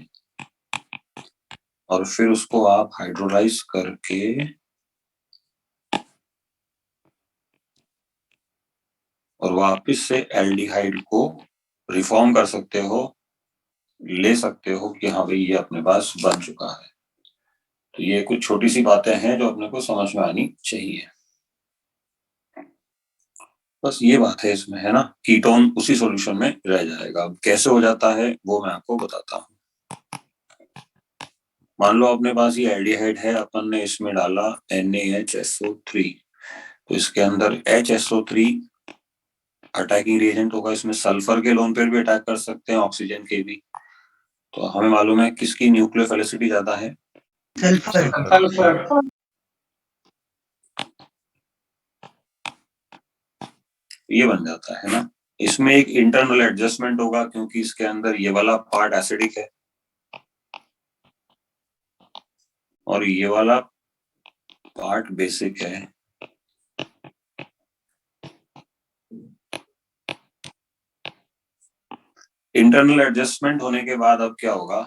और फिर उसको आप हाइड्रोलाइज करके और वापस से एल्डिहाइड को रिफॉर्म कर सकते हो, ले सकते हो कि हाँ भाई ये अपने पास बन चुका है। तो ये कुछ छोटी सी बातें हैं जो अपने को समझ में आनी चाहिए। बस ये बात है इसमें, है ना। कीटोन उसी सॉल्यूशन में रह जाएगा। अब कैसे हो जाता है वो मैं आपको बताता हूँ। मान लो अपने पास ये एल्डिहाइड है, अपन ने इसमें डाला NaHSO3, तो इसके अंदर HSO3 अटैकिंग रिएजेंट होगा। इसमें सल्फर के लोन पेयर भी अटैक कर सकते हैं, ऑक्सीजन के भी। तो हमें मालूम है किसकी न्यूक्लियोफिलिसिटी ज्यादा है, सल्फर। ये बन जाता है ना। इसमें एक इंटरनल एडजस्टमेंट होगा क्योंकि इसके अंदर ये वाला पार्ट एसिडिक है और ये वाला पार्ट बेसिक है। इंटरनल एडजस्टमेंट होने के बाद अब क्या होगा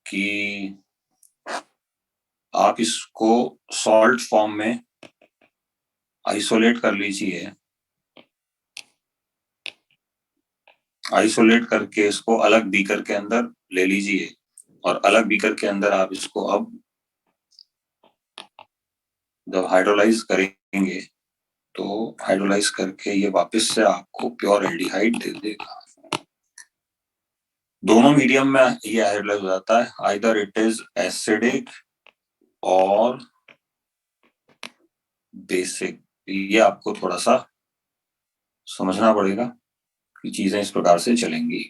कि आप इसको सॉल्ट फॉर्म में आइसोलेट कर लीजिए। आइसोलेट करके इसको अलग बीकर के अंदर ले लीजिए और अलग बीकर के अंदर आप इसको अब जब हाइड्रोलाइज करेंगे तो हाइड्रोलाइज करके ये वापस से आपको प्योर एल्डिहाइड दे देगा। दोनों मीडियम में ये हाइड्रोलाइज हो जाता है, आइदर इट इज एसिडिक और बेसिक। ये आपको थोड़ा सा समझना पड़ेगा कि चीजें इस प्रकार से चलेंगी।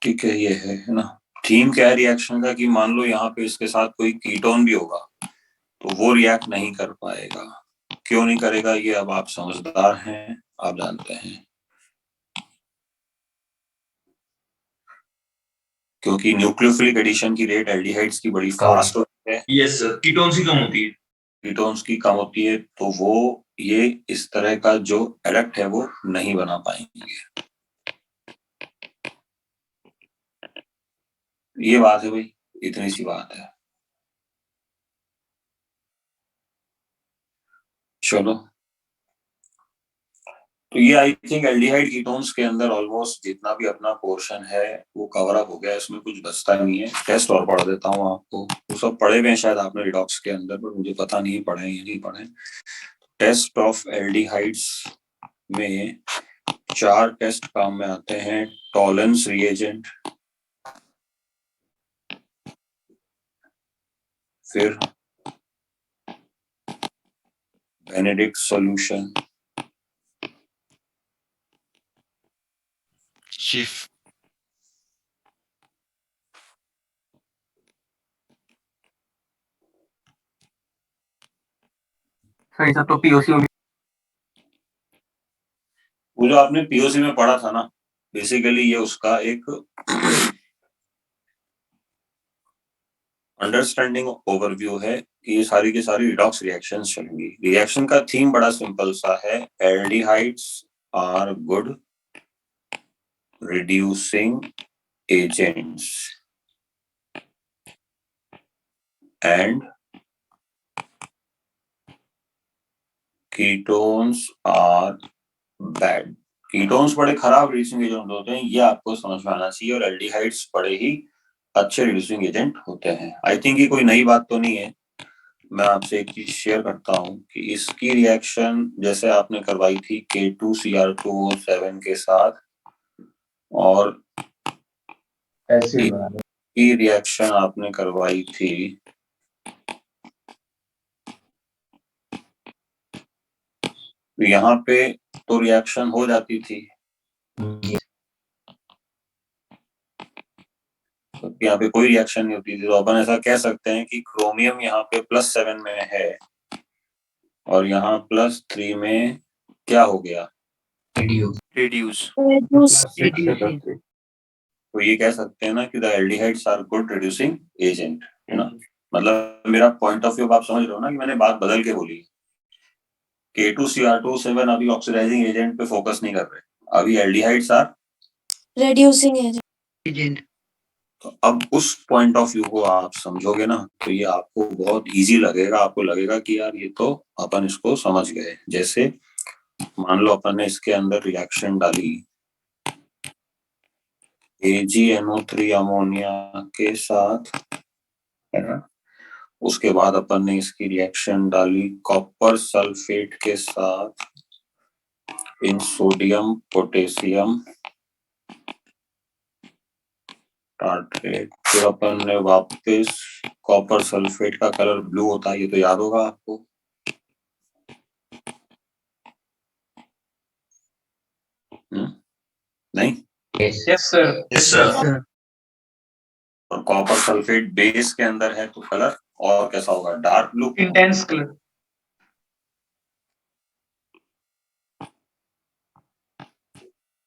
ठीक है, ये है ना। थीम क्या है रिएक्शन का कि मान लो यहाँ पे इसके साथ कोई कीटोन भी होगा तो वो रिएक्ट नहीं कर पाएगा। क्यों नहीं करेगा, ये अब आप समझदार हैं, आप जानते हैं। क्योंकि न्यूक्लियोफिलिक एडिशन की रेट एल्डिहाइड्स की बड़ी फास्ट होती है। यस सर, कीटोन्स की कम होती है। कीटोन्स की कम होती है, तो वो ये इस तरह का जो एडक्ट है वो नहीं बना पाएंगे। ये बात है भाई, इतनी सी बात है। चलो, तो ये आई थिंक एल्डिहाइड कीटोन्स के अंदर ऑलमोस्ट जितना भी अपना पोर्शन है वो कवर अप हो गया। इसमें कुछ बचता नहीं है। टेस्ट और पढ़ देता हूँ आपको। वो सब पढ़े हुए हैं शायद आपने रिडॉक्स के अंदर, पर मुझे पता नहीं पढ़े या नहीं पढ़े। टेस्ट ऑफ एल्डिहाइड्स में 4 टेस्ट काम में आते हैं। टॉलेंस रिएजेंट, फिर बेनेडिक्ट सॉल्यूशन, Chief. सर ये सब तो पीओसी में वो जो आपने पीओसी में पढ़ा था ना, बेसिकली ये उसका एक अंडरस्टैंडिंग ओवरव्यू है कि ये सारी की सारी रिडॉक्स रिएक्शंस चलेंगी। रिएक्शन का थीम बड़ा सिंपल सा है, aldehydes are good reducing agents and ketones are bad. Ketones बड़े खराब रिड्यूसिंग एजेंट होते हैं, ये आपको समझ में आना चाहिए। और एल्डिहाइड्स बड़े ही अच्छे रिड्यूसिंग एजेंट होते हैं। आई थिंक ये कोई नई बात तो नहीं है। मैं आपसे एक चीज शेयर करता हूं कि इसकी रिएक्शन जैसे आपने करवाई थी K2Cr2O7 के साथ, और की रिएक्शन आपने करवाई थी तो यहाँ पे तो रिएक्शन हो जाती थी, तो यहाँ पे कोई रिएक्शन नहीं होती थी। तो अपन ऐसा कह सकते हैं कि क्रोमियम यहाँ पे +7 में है और यहाँ +3 में क्या हो गया, Reduce. तो ये कह सकते हैं ना कि the aldehydes are good reducing agent, है ना। मतलब मेरा पॉइंट ऑफ व्यू आप समझ रहे हो ना कि मैंने बात बदल के बोली। K2Cr2O7 अभी ऑक्सीडाइजिंग एजेंट पे फोकस नहीं कर रहे, अभी aldehydes are reducing agent. Agent तो अब उस पॉइंट ऑफ व्यू को आप समझोगे ना तो ये आपको बहुत इजी लगेगा, आपको लगेगा कि यार ये तो अपन इसको समझ गए। जैसे मान लो अपन ने इसके अंदर रिएक्शन डाली AgNO3 अमोनिया के साथ, है ना, उसके बाद अपन ने इसकी रिएक्शन डाली कॉपर सल्फेट के साथ इन सोडियम पोटेशियम टार्ट्रेट, फिर अपन ने वापस कॉपर सल्फेट का कलर ब्लू होता है, ये तो याद होगा आपको। नहीं, Yes, sir. Yes, sir. sir. और कॉपर सल्फेट बेस के अंदर है तो कलर और कैसा होगा, dark blue. Intense color.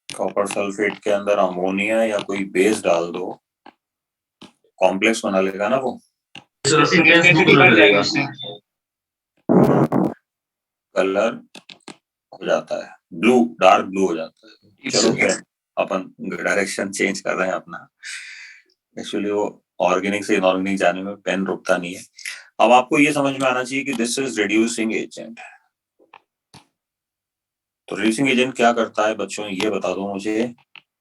Copper sulphate के अंदर अमोनिया या कोई बेस डाल दो, कॉम्प्लेक्स बना लेगा ना वो, Sir, intense blue Intensity color बढ़ जाएगी लगेगा। उससे। कलर हो जाता है ब्लू, डार्क ब्लू हो जाता है। चलो फिर अपन डायरेक्शन चेंज कर रहे हैं अपना, एक्चुअली वो ऑर्गेनिक से इनऑर्गेनिक जाने में पेन रुकता नहीं है। अब आपको ये समझ में आना चाहिए कि दिस इज रिड्यूसिंग एजेंट। तो रिड्यूसिंग एजेंट क्या करता है बच्चों, ये बता दो मुझे,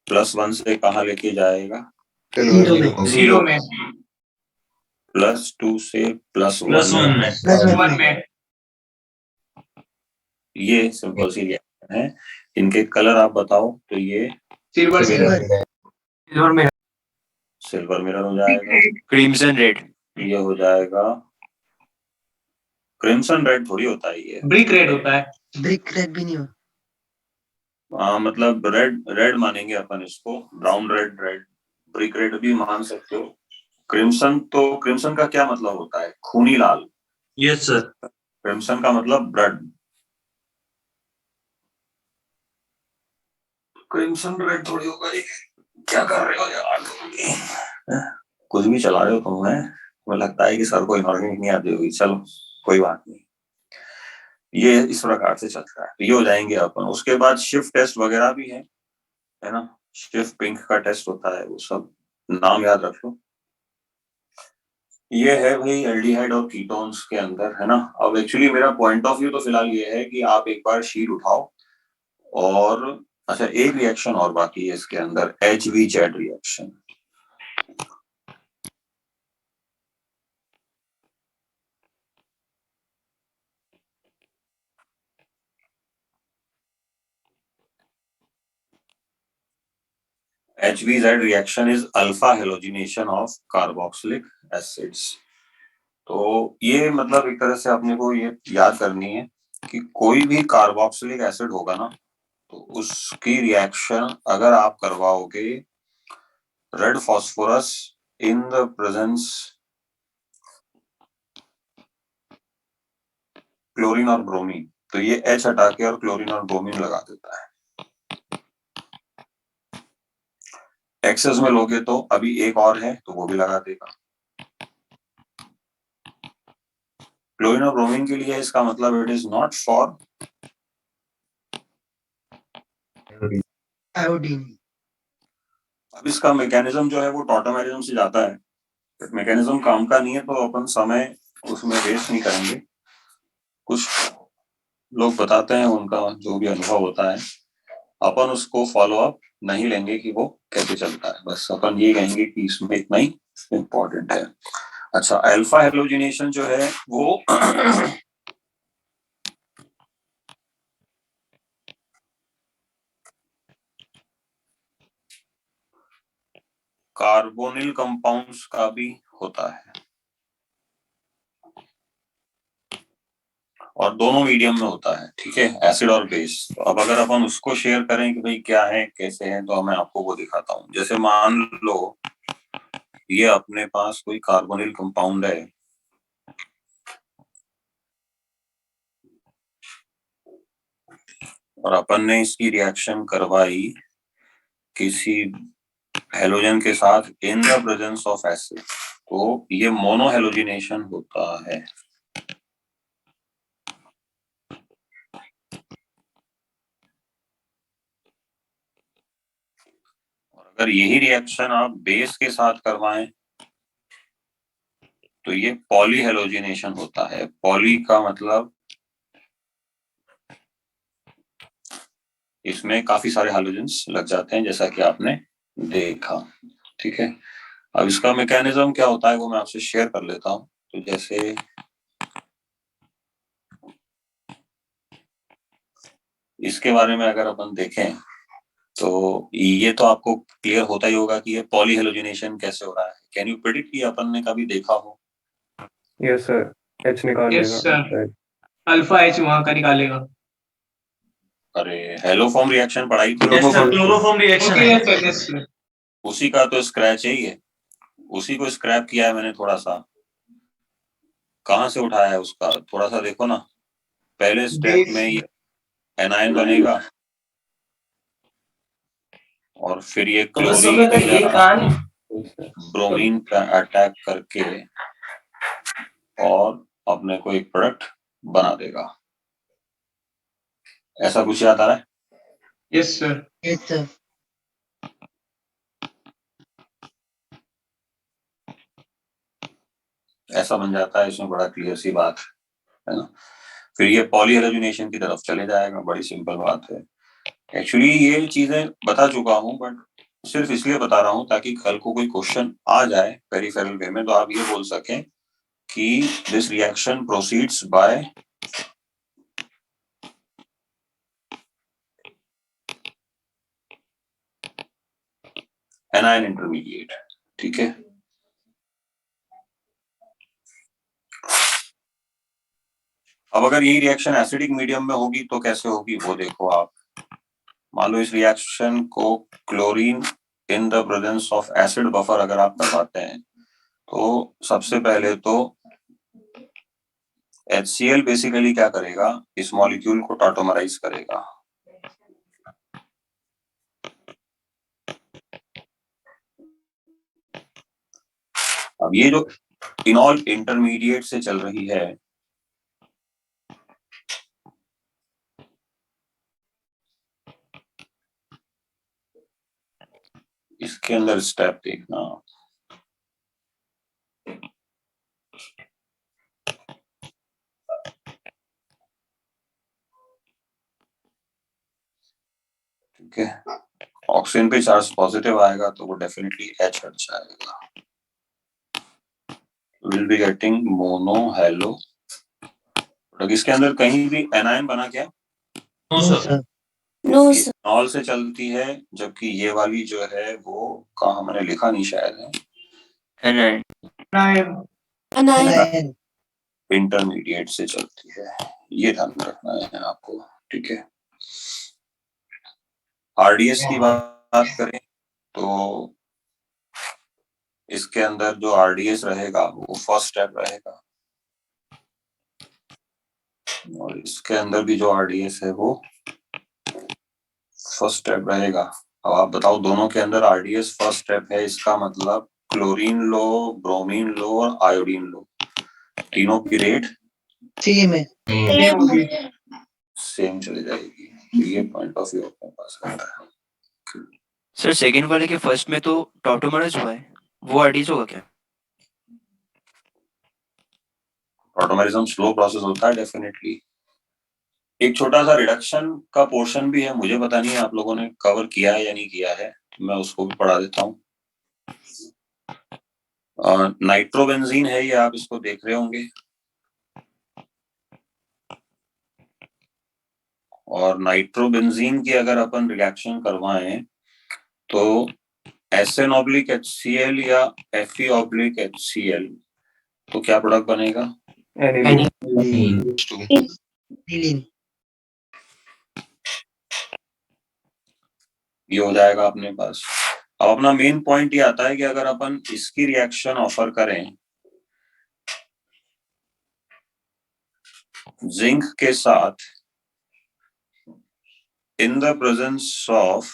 +1 से कहाँ लेके जाएगा, Zero में। +2 से +1 +1 में। +1 में। ये सिंपल सी रिएक्शन है। इनके कलर आप बताओ, तो ये Silver से। सिल्वर में सिल्वर मिरर हो जाएगा, क्रीम्सन रेड। ये हो जाएगा क्रिम्सन रेड, थोड़ी होता है ये, Brick red होता है। ब्रिक रेड भी नहीं हो। मतलब रेड रेड मानेंगे अपन इसको, brown red, red brick red भी मान सकते हो। क्रिम्सन, तो क्रिम्सन का क्या मतलब होता है, खूनी लाल। Yes sir. क्रिम्सन का मतलब ब्लड, क्रिम्सन रेड थोड़ी होगा ये। क्या कर रहे हो यार, कुछ भी चला रहे हो तुम, है मुझे लगता है कि सर को इनऑर्गेनिक नहीं आती होगी, चलो कोई बात नहीं। ये इस प्रकार से चलता है, तो ये हो जाएंगे अपन। उसके बाद शिफ्ट टेस्ट वगैरह भी है ना, शिफ्ट पिंक का टेस्ट होता है, वो सब नाम याद रख लो। ये है भाई एल्डिहाइड और कीटोन्स के अंदर, है ना। अब एक्चुअली मेरा पॉइंट ऑफ व्यू तो फिलहाल ये है कि आप एक बार शीट उठाओ और, अच्छा एक रिएक्शन और बाकी है इसके अंदर, HVZ reaction. HVZ reaction is alpha halogenation of carboxylic acids। तो ये मतलब एक तरह से अपने को ये याद करनी है कि कोई भी कार्बोक्सिलिक एसिड होगा ना, तो उसकी रिएक्शन अगर आप करवाओगे red phosphorus in the presence chlorine और ब्रोमीन, तो ये H हटा के और क्लोरीन और ब्रोमीन लगा देता है। एक्सेस में लोगे तो अभी एक और है तो वो भी लगा देगा। क्लोरीन और ब्रोमीन के लिए इसका मतलब it is not for iodine. अब इसका मैकेनिज्म जो है वो टॉटोमेरिज्म से जाता है, मैकेनिज्म काम का नहीं है तो अपन समय उसमें वेस्ट नहीं करेंगे। कुछ लोग बताते हैं उनका जो भी अनुभव होता है, अपन उसको फॉलो अप नहीं लेंगे कि वो कैसे चलता है, बस अपन ये कहेंगे कि इसमें इतना ही इम्पोर्टेंट है। अच्छा, अल्फा हेलोजिनेशन जो है वो कार्बोनिल कंपाउंड्स का भी होता है और दोनों मीडियम में होता है, ठीक है, एसिड और बेस। तो अब अगर अपन उसको शेयर करें कि भाई क्या है कैसे है, तो मैं आपको वो दिखाता हूँ। जैसे मान लो ये अपने पास कोई कार्बोनिल कंपाउंड है, और अपन ने इसकी रिएक्शन करवाई किसी हेलोजन के साथ in the presence of acid, तो ये मोनो हेलोजिनेशन होता है। और अगर यही रिएक्शन आप बेस के साथ करवाएं तो ये पॉलीहेलोजिनेशन होता है। पॉली का मतलब इसमें काफी सारे हैलोजेंस लग जाते हैं, जैसा कि आपने देखा। ठीक है, अब इसका मैकेनिज्म क्या होता है वो मैं आपसे शेयर कर लेता हूं। तो जैसे इसके बारे में अगर अपन देखें तो ये तो आपको क्लियर होता ही होगा कि ये पॉलीहेलोजिनेशन कैसे हो रहा है। कैन यू प्रेडिक्ट कि अपन ने कभी देखा हो? यस सर, एच निकाल यस लेगा। सर, अल्फा एच वहां का निकालेगा। अरे हेलोफॉर्म रिएक्शन पढ़ाई थी, Yes sir, chloroform reaction okay है। Yes sir, yes sir. उसी का तो स्क्रैच है ये, उसी को स्क्रैप किया है मैंने थोड़ा सा। कहाँ से उठाया है उसका थोड़ा सा देखो ना। पहले स्टेप में ये एनायन बनेगा और फिर ये क्लोरीन ब्रोमीन पे अटैक करके और अपने को एक प्रोडक्ट बना देगा। ऐसा कुछ याद आ रहा है? Yes sir, yes sir. ऐसा बन जाता है, इसमें बड़ा क्लियर सी बात है ना। फिर ये पॉलीहेलोजिनेशन की तरफ चले जाएगा, बड़ी सिंपल बात है। एक्चुअली ये चीजें बता चुका हूँ बट सिर्फ इसलिए बता रहा हूँ ताकि कल को कोई क्वेश्चन आ जाए पेरिफेरल वे में तो आप ये बोल सकें कि this reaction proceeds by anion intermediate. ठीक है, अब अगर यही रिएक्शन एसिडिक मीडियम में होगी तो कैसे होगी वो देखो आप। मान लो इस रिएक्शन को chlorine in the presence of acid buffer अगर आप करवाते हैं तो सबसे पहले तो HCl बेसिकली क्या करेगा, इस मॉलिक्यूल को टॉटोमराइज करेगा। अब ये जो इनॉल इंटरमीडिएट से चल रही है इसके अंदर स्टेप देखना। ठीक है, ऑक्सीजन पे चार्ज पॉजिटिव आएगा तो वो डेफिनेटली H हट जाएगा। Will be getting mono halo. इसके अंदर कहीं भी एनायन बना क्या? No sir. No sir. Enol से चलती है, जबकि ये वाली जो है वो कहाँ मैंने लिखा नहीं शायद है, अनायन इंटरमीडिएट से चलती है। ये ध्यान रखना है आपको। ठीक है, RDS की बात करें तो इसके अंदर जो RDS रहेगा वो फर्स्ट स्टेप रहेगा और इसके अंदर भी जो RDS है वो फर्स्ट स्टेप रहेगा। अब आप बताओ, दोनों के अंदर RDS फर्स्ट स्टेप है, इसका मतलब क्लोरीन लो, ब्रोमीन लो और आयोडीन लो, तीनों की रेट सेम है। सेम चली जाएगी। ये पॉइंट ऑफ व्यू अपने पास रहता है। सर सेकंड वाले के फर्स्ट में तो टॉटोमराइज हुआ है, वो आरडीएस होगा क्या? टॉटोमरिज्म स्लो प्रोसेस होता है डेफिनेटली। एक छोटा सा रिडक्शन का पोर्शन भी है, मुझे पता नहीं आप लोगों ने कवर किया है या नहीं किया है, मैं उसको भी पढ़ा देता हूँ। नाइट्रोबेंजीन है ये, आप इसको देख रहे होंगे। और नाइट्रोबेंजीन की अगर अपन रिएक्शन करवाएं तो SN/HCl या Fe/HCl तो क्या प्रोडक्ट बनेगा? ये हो जाएगा अपने पास। अब अपना मेन पॉइंट ये आता है कि अगर अपन इसकी रिएक्शन ऑफर करें जिंक के साथ in the presence of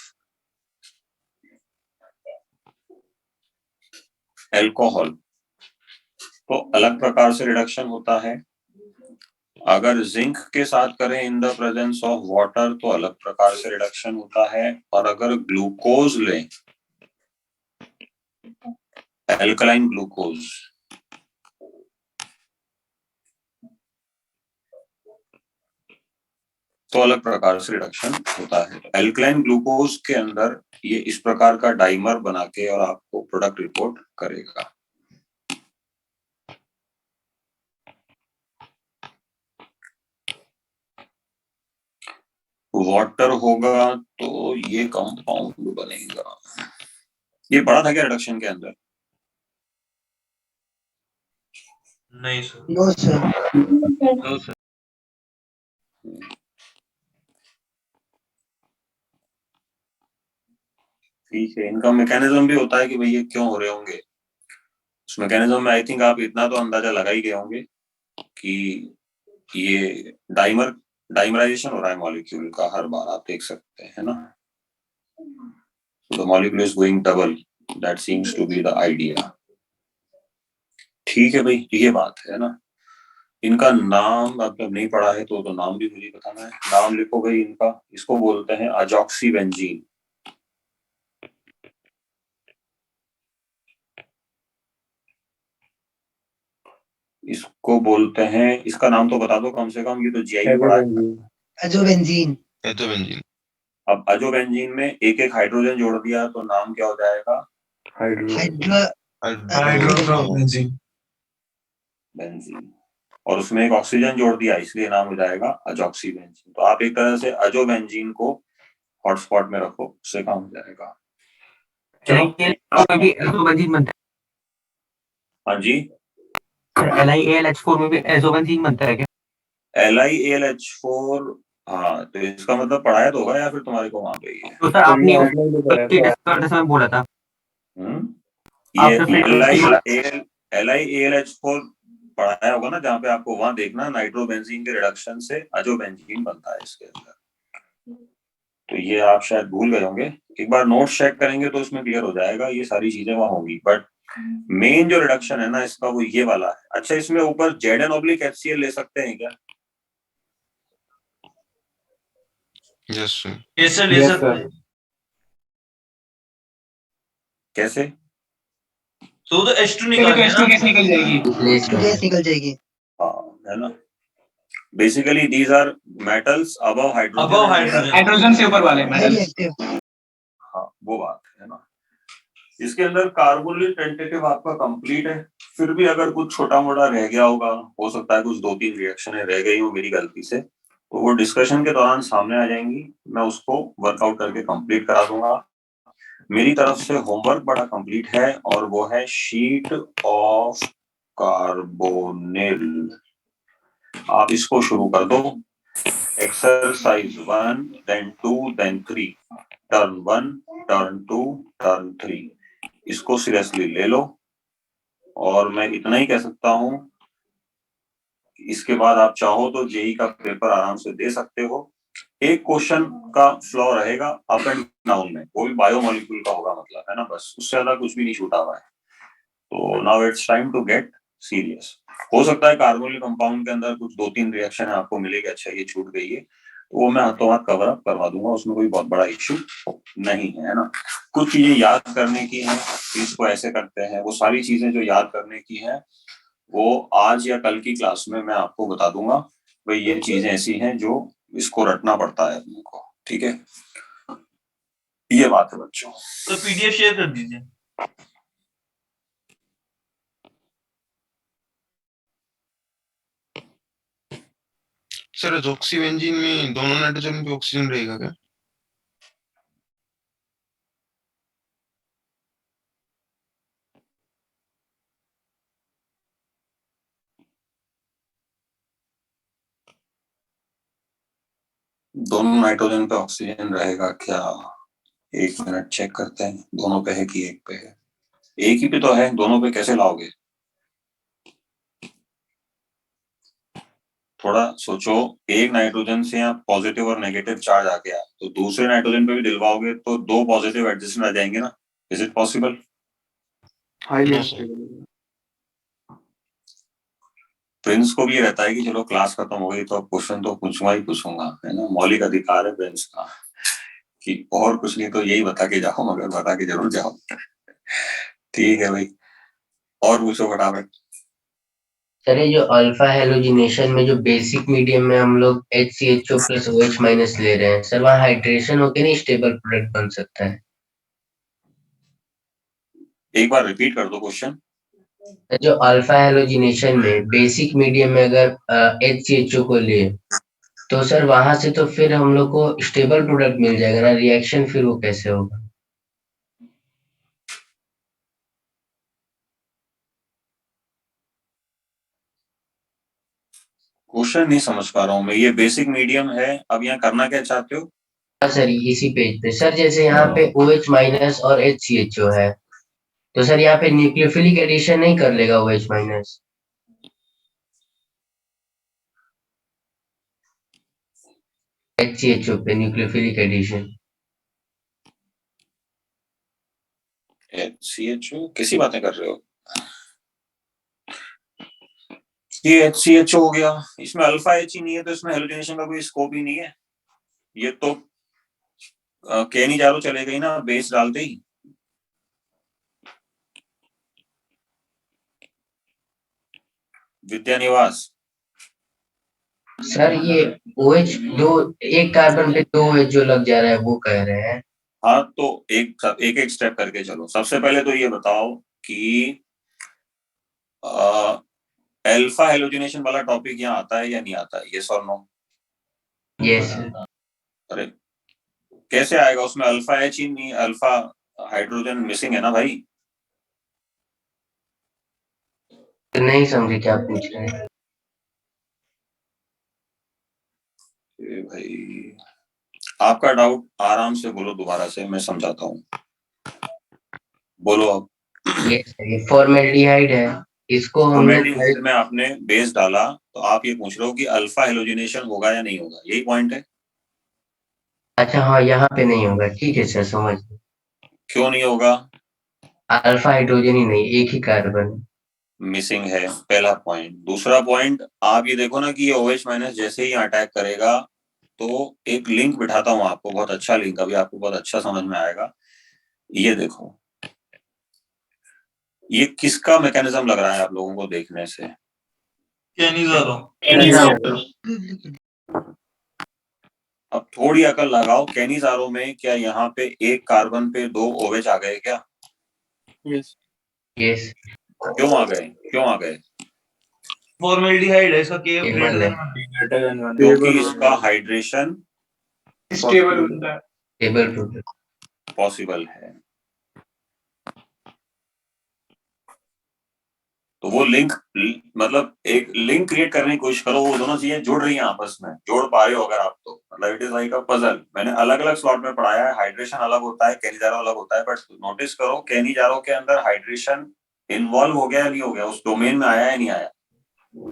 alcohol तो अलग प्रकार से रिडक्शन होता है। अगर जिंक के साथ करें in the presence of water तो अलग प्रकार से रिडक्शन होता है। और अगर ग्लूकोज लें एल्कलाइन ग्लूकोज, तो अलग प्रकार से रिडक्शन होता है। एल्कलाइन ग्लूकोज के अंदर ये इस प्रकार का डाइमर बना के और आपको प्रोडक्ट रिपोर्ट करेगा। वाटर होगा तो ये कंपाउंड बनेगा। ये पढ़ा था क्या रिडक्शन के अंदर? नहीं sir. No, sir. No sir. ठीक है, इनका मैकेनिज्म भी होता है कि भाई ये क्यों हो रहे होंगे। उस मैकेनिज्म में आई थिंक आप इतना तो अंदाजा लगा ही गए होंगे कि ये डाइमराइजेशन हो रहा है मॉलिक्यूल का, हर बार आप देख सकते हैं ना। The molecule is going double, that seems to be the idea. ठीक है भाई, ये बात है ना। इनका नाम आपने नहीं पढ़ा है तो नाम भी मुझे बताना है। नाम लिखो भाई इनका। इसको बोलते हैं अजॉक्सीबेंजीन। इसको बोलते हैं, इसका नाम तो बता दो कम से कम, ये तो जीआई में पढ़ा है। Azobenzene. एथोबेंजीन। अब अजोबेंजीन में एक एक हाइड्रोजन जोड़ दिया तो नाम क्या हो जाएगा? हाइड्रोजन। बेंजीन। और उसमें एक ऑक्सीजन जोड़ दिया इसलिए नाम हो जाएगा अजॉक्सीबेंजीन। तो आप एक तरह से अजोबेंजीन को हॉटस्पॉट में रखो, उससे काम हो जाएगा। में भी एजोबेंजीन बनता हाँ जी, है। LiAlH4 में भी एजोबेंजीन बनता है क्या? LiAlH4। हाँ, तो इसका मतलब पढ़ाया तो होगा या फिर तुम्हारे को वहां पे ही है? तो सर आपने टेस्ट करते समय बोला था। ये आपने LiAlH4 पढ़ाया होगा ना, जहाँ पे आपको वहां देखना नाइट्रोबेंजीन के रिडक्शन से अजोबेंजीन बनता है इसके अंदर। तो ये आप शायद भूल गए होंगे, एक बार नोट चेक करेंगे तो उसमें क्लियर हो जाएगा, ये सारी चीजें वहां होंगी। बट मेन जो रिडक्शन है ना इसका वो ये वाला है। अच्छा, इसमें ऊपर ZN/HCl ले सकते हैं क्या? Yes sir. कैसे ले सकते हैं? कैसे? तो H2 निकाल निकल जाएगी। गैस निकल जाएगी। हाँ, है ना। Basically these are metals above hydrogen. Above hydrogen. Hydrogen से ऊपर वाले Highly active. हाँ, वो बात है ना। इसके अंदर कार्बोनिल टेंटेटिव आपका कंप्लीट है। फिर भी अगर कुछ छोटा मोटा रह गया होगा, हो सकता है कुछ 2-3 रिएक्शन रह गई हो मेरी गलती से, तो वो डिस्कशन के दौरान सामने आ जाएंगी। मैं उसको वर्कआउट करके कंप्लीट करा दूंगा। मेरी तरफ से होमवर्क बड़ा कंप्लीट है और वो है शीट ऑफ कार्बोनिल। आप इसको शुरू कर दो। Exercise 1, then 2, then 3, turn 1, turn 2, turn 3। इसको सीरियसली ले लो। और मैं इतना ही कह सकता हूं, इसके बाद आप चाहो तो जेई का पेपर आराम से दे सकते हो। एक क्वेश्चन का फ्लो रहेगा अप एंड डाउन में, वो भी बायोमोलिक्यूल का होगा, मतलब है ना, बस उससे ज्यादा कुछ भी नहीं छूटा हुआ है। तो now it's time to get serious. हो सकता है कार्बोनिल कंपाउंड के अंदर कुछ 2-3 रिएक्शन आपको मिलेगी, अच्छा ये छूट गई है, तो वो मैं हाथों हाथ कवर अप करवा दूंगा, उसमें कोई बहुत बड़ा इश्यू नहीं है ना। कुछ चीजें याद करने की हैं, इसको ऐसे करते हैं, वो सारी चीजें जो याद करने की हैं वो आज या कल की क्लास में मैं आपको बता दूंगा। भाई ये चीजें ऐसी हैं जो इसको रटना पड़ता है अपने को, ठीक है। ये बात है बच्चों। तो PDF शेयर कर दीजिए। सर अजॉक्सीबेंजीन में दोनों नाइट्रोजन पे ऑक्सीजन रहेगा क्या? दोनों नाइट्रोजन पे ऑक्सीजन रहेगा क्या? एक मिनट चेक करते हैं, दोनों पे है कि एक पे है। एक ही पे तो है, दोनों पे कैसे लाओगे? थोड़ा सोचो। एक नाइट्रोजन से आप पॉजिटिव और नेगेटिव चार्ज आ गया तो दूसरे नाइट्रोजन पे भी दिलवाओगे तो 2 पॉजिटिव एडजस्टेंट आ जाएंगे ना। Is it possible? प्रिंस को भी ये रहता है कि चलो क्लास खत्म हो गई तो अब क्वेश्चन तो पूछूंगा ही पूछूंगा, है ना। मौलिक अधिकार है प्रिंस का कि और कुछ नहीं तो यही बता के जाओ, मगर बता के जरूर जाओ। ठीक है भाई, और पूछो फटाफट। सर ये जो अल्फा हेलोजिनेशन में जो बेसिक मीडियम में हम लोग HCHO प्लस OH माइनस ले रहे हैं सर, वहाँ हाइड्रेशन होके नहीं स्टेबल प्रोडक्ट बन सकता है? एक बार रिपीट कर दो क्वेश्चन। जो अल्फा हेलोजिनेशन में बेसिक मीडियम में अगर HCHO को ले तो सर वहां से तो फिर हम लोग को स्टेबल प्रोडक्ट मिल जाएगा ना, रिएक्शन फिर वो कैसे होगा? क्वेश्चन नहीं समझ पा रहा हूँ मैं, ये बेसिक मीडियम है, अब यहाँ करना क्या चाहते हो? हाँ सर, इसी पेज पे सर, जैसे यहाँ पे OH माइनस और HCHO है, तो सर यहाँ पे न्यूक्लियोफिलिक एडिशन नहीं कर लेगा OH माइनस? HCHO पे न्यूक्लियोफिलिक एडिशन HCHO किसी बातें कर रहे हो? ये HCHO हो गया, इसमें अल्फा H ही नहीं है तो इसमें हेलोजिनेशन का कोई स्कोप ही नहीं है। ये तो केनी जारो चले गई ना बेस डालते ही। विद्या निवास सर, ये OH दो, एक कार्बन पे 2 OH जो लग जा रहा है वो कह रहे हैं। हाँ तो एक एक स्टेप करके चलो। सबसे पहले तो ये बताओ कि अल्फा हेलोजिनेशन वाला टॉपिक यहाँ आता है या नहीं आता है, यस और नो? यस। अरे कैसे आएगा, उसमें अल्फा H ही नहीं, अल्फा हाइड्रोजन मिसिंग है ना भाई। नहीं समझे क्या पूछ रहे हैं? भाई आपका डाउट आराम से बोलो, दोबारा से मैं समझाता हूँ, बोलो अब। ये फॉर्मेल्डिहाइड है, इसको हमने फॉर्मेल्डिहाइड में आपने बेस डाला तो आप ये पूछ रहे हो कि अल्फा हेलोजिनेशन होगा या नहीं होगा, यही पॉइंट है। अच्छा हाँ, यहाँ पे नहीं होगा, ठीक है सर, समझ। क्यों नहीं होगा? अल्फा हाइड्रोजन ही नहीं, एक ही कार्बन मिसिंग है, पहला पॉइंट। दूसरा पॉइंट आप ये देखो ना कि ये OH माइनस जैसे ही अटैक करेगा तो एक लिंक बिठाता हूँ आपको, बहुत अच्छा लिंक, अभी आपको बहुत अच्छा समझ में आएगा। ये देखो, ये किसका मैकेनिज्म लग रहा है आप लोगों को देखने से? केनी जारो। अब थोड़ी अकल लगाओ, कैनिजारो में क्या यहाँ पे एक कार्बन पे 2 OH आ गए क्या? यस। यस। क्यों आ गए, क्यों आ गए? फॉर्मेल्डिहाइड है, इसका K स्टेबल है, ग्रेटर देन 1। क्योंकि इसका हाइड्रेशन स्टेबल होता है। स्टेबल प्रोडक्ट पॉसिबल है। तो वो लिंक, मतलब एक लिंक क्रिएट करने की कोशिश करो, वो दोनों चीजें जुड़ रही हैं आपस में, जोड़ पा रहे हो अगर आप तो, मतलब it is like a puzzle. मैंने अलग अलग स्लॉट में पढ़ाया है, हाइड्रेशन अलग होता है, कैनिजारो अलग होता है, बट नोटिस करो कैनिजारो के अंदर हाइड्रेशन इन्वॉल्व हो गया या नहीं हो गया, उस डोमेन में आया या नहीं आया?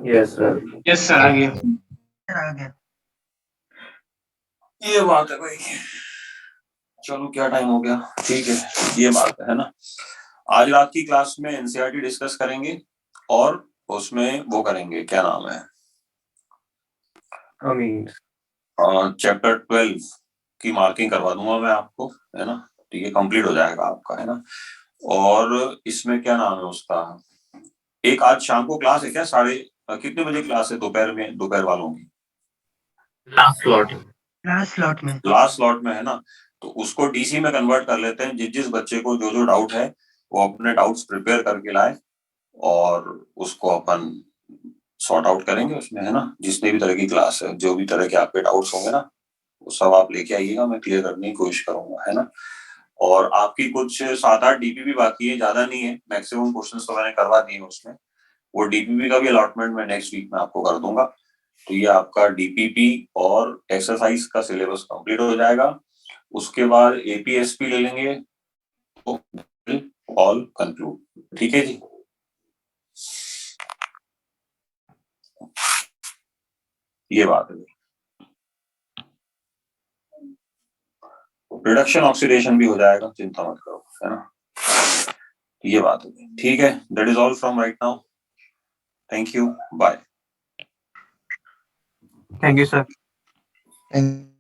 Yes sir. यस सर, आ गया। आ गया। ये बात है भाई। चलो क्या टाइम हो गया, ठीक है, ये बात है ना। आज रात की क्लास में एनसीईआरटी डिस्कस करेंगे और उसमें वो करेंगे, क्या नाम है, चैप्टर 12 की मार्किंग करवा दूंगा मैं आपको, है ना, तो ये कंप्लीट हो जाएगा आपका, है ना। और इसमें क्या नाम है उसका, एक आज शाम को क्लास है क्या, कितने बजे क्लास है दोपहर में, दोपहर वालों की? Last slot. लास्ट स्लॉट में। लास्ट स्लॉट में, है ना। तो उसको डीसी में कन्वर्ट कर लेते हैं, जिस जिस बच्चे को जो जो डाउट है वो अपने डाउट्स प्रिपेयर करके लाए और उसको अपन सॉर्ट आउट करेंगे उसमें, है ना। जितने भी तरह की क्लास है, जो भी तरह के आपके डाउट्स होंगे ना, वो सब आप लेके आइएगा, मैं क्लियर करने की कोशिश करूंगा, है ना। और आपकी कुछ 7-8 डीपीपी बाकी है, ज्यादा नहीं है, मैक्सिमम क्वेश्चंस तो मैंने करवा दिए उसमें। वो डीपीपी का भी अलॉटमेंट मैं नेक्स्ट वीक में आपको कर दूंगा। तो ये आपका डीपीपी और एक्सरसाइज का सिलेबस कंप्लीट हो जाएगा। उसके बाद एपीएसपी ले लेंगे तो ऑल कंक्लूड, ठीक है जी। ये बात है, रिडक्शन ऑक्सीडेशन भी हो जाएगा, चिंता मत करो, है ना। ये बात है, ठीक है। That is all from right now, thank you, bye. Thank you sir. And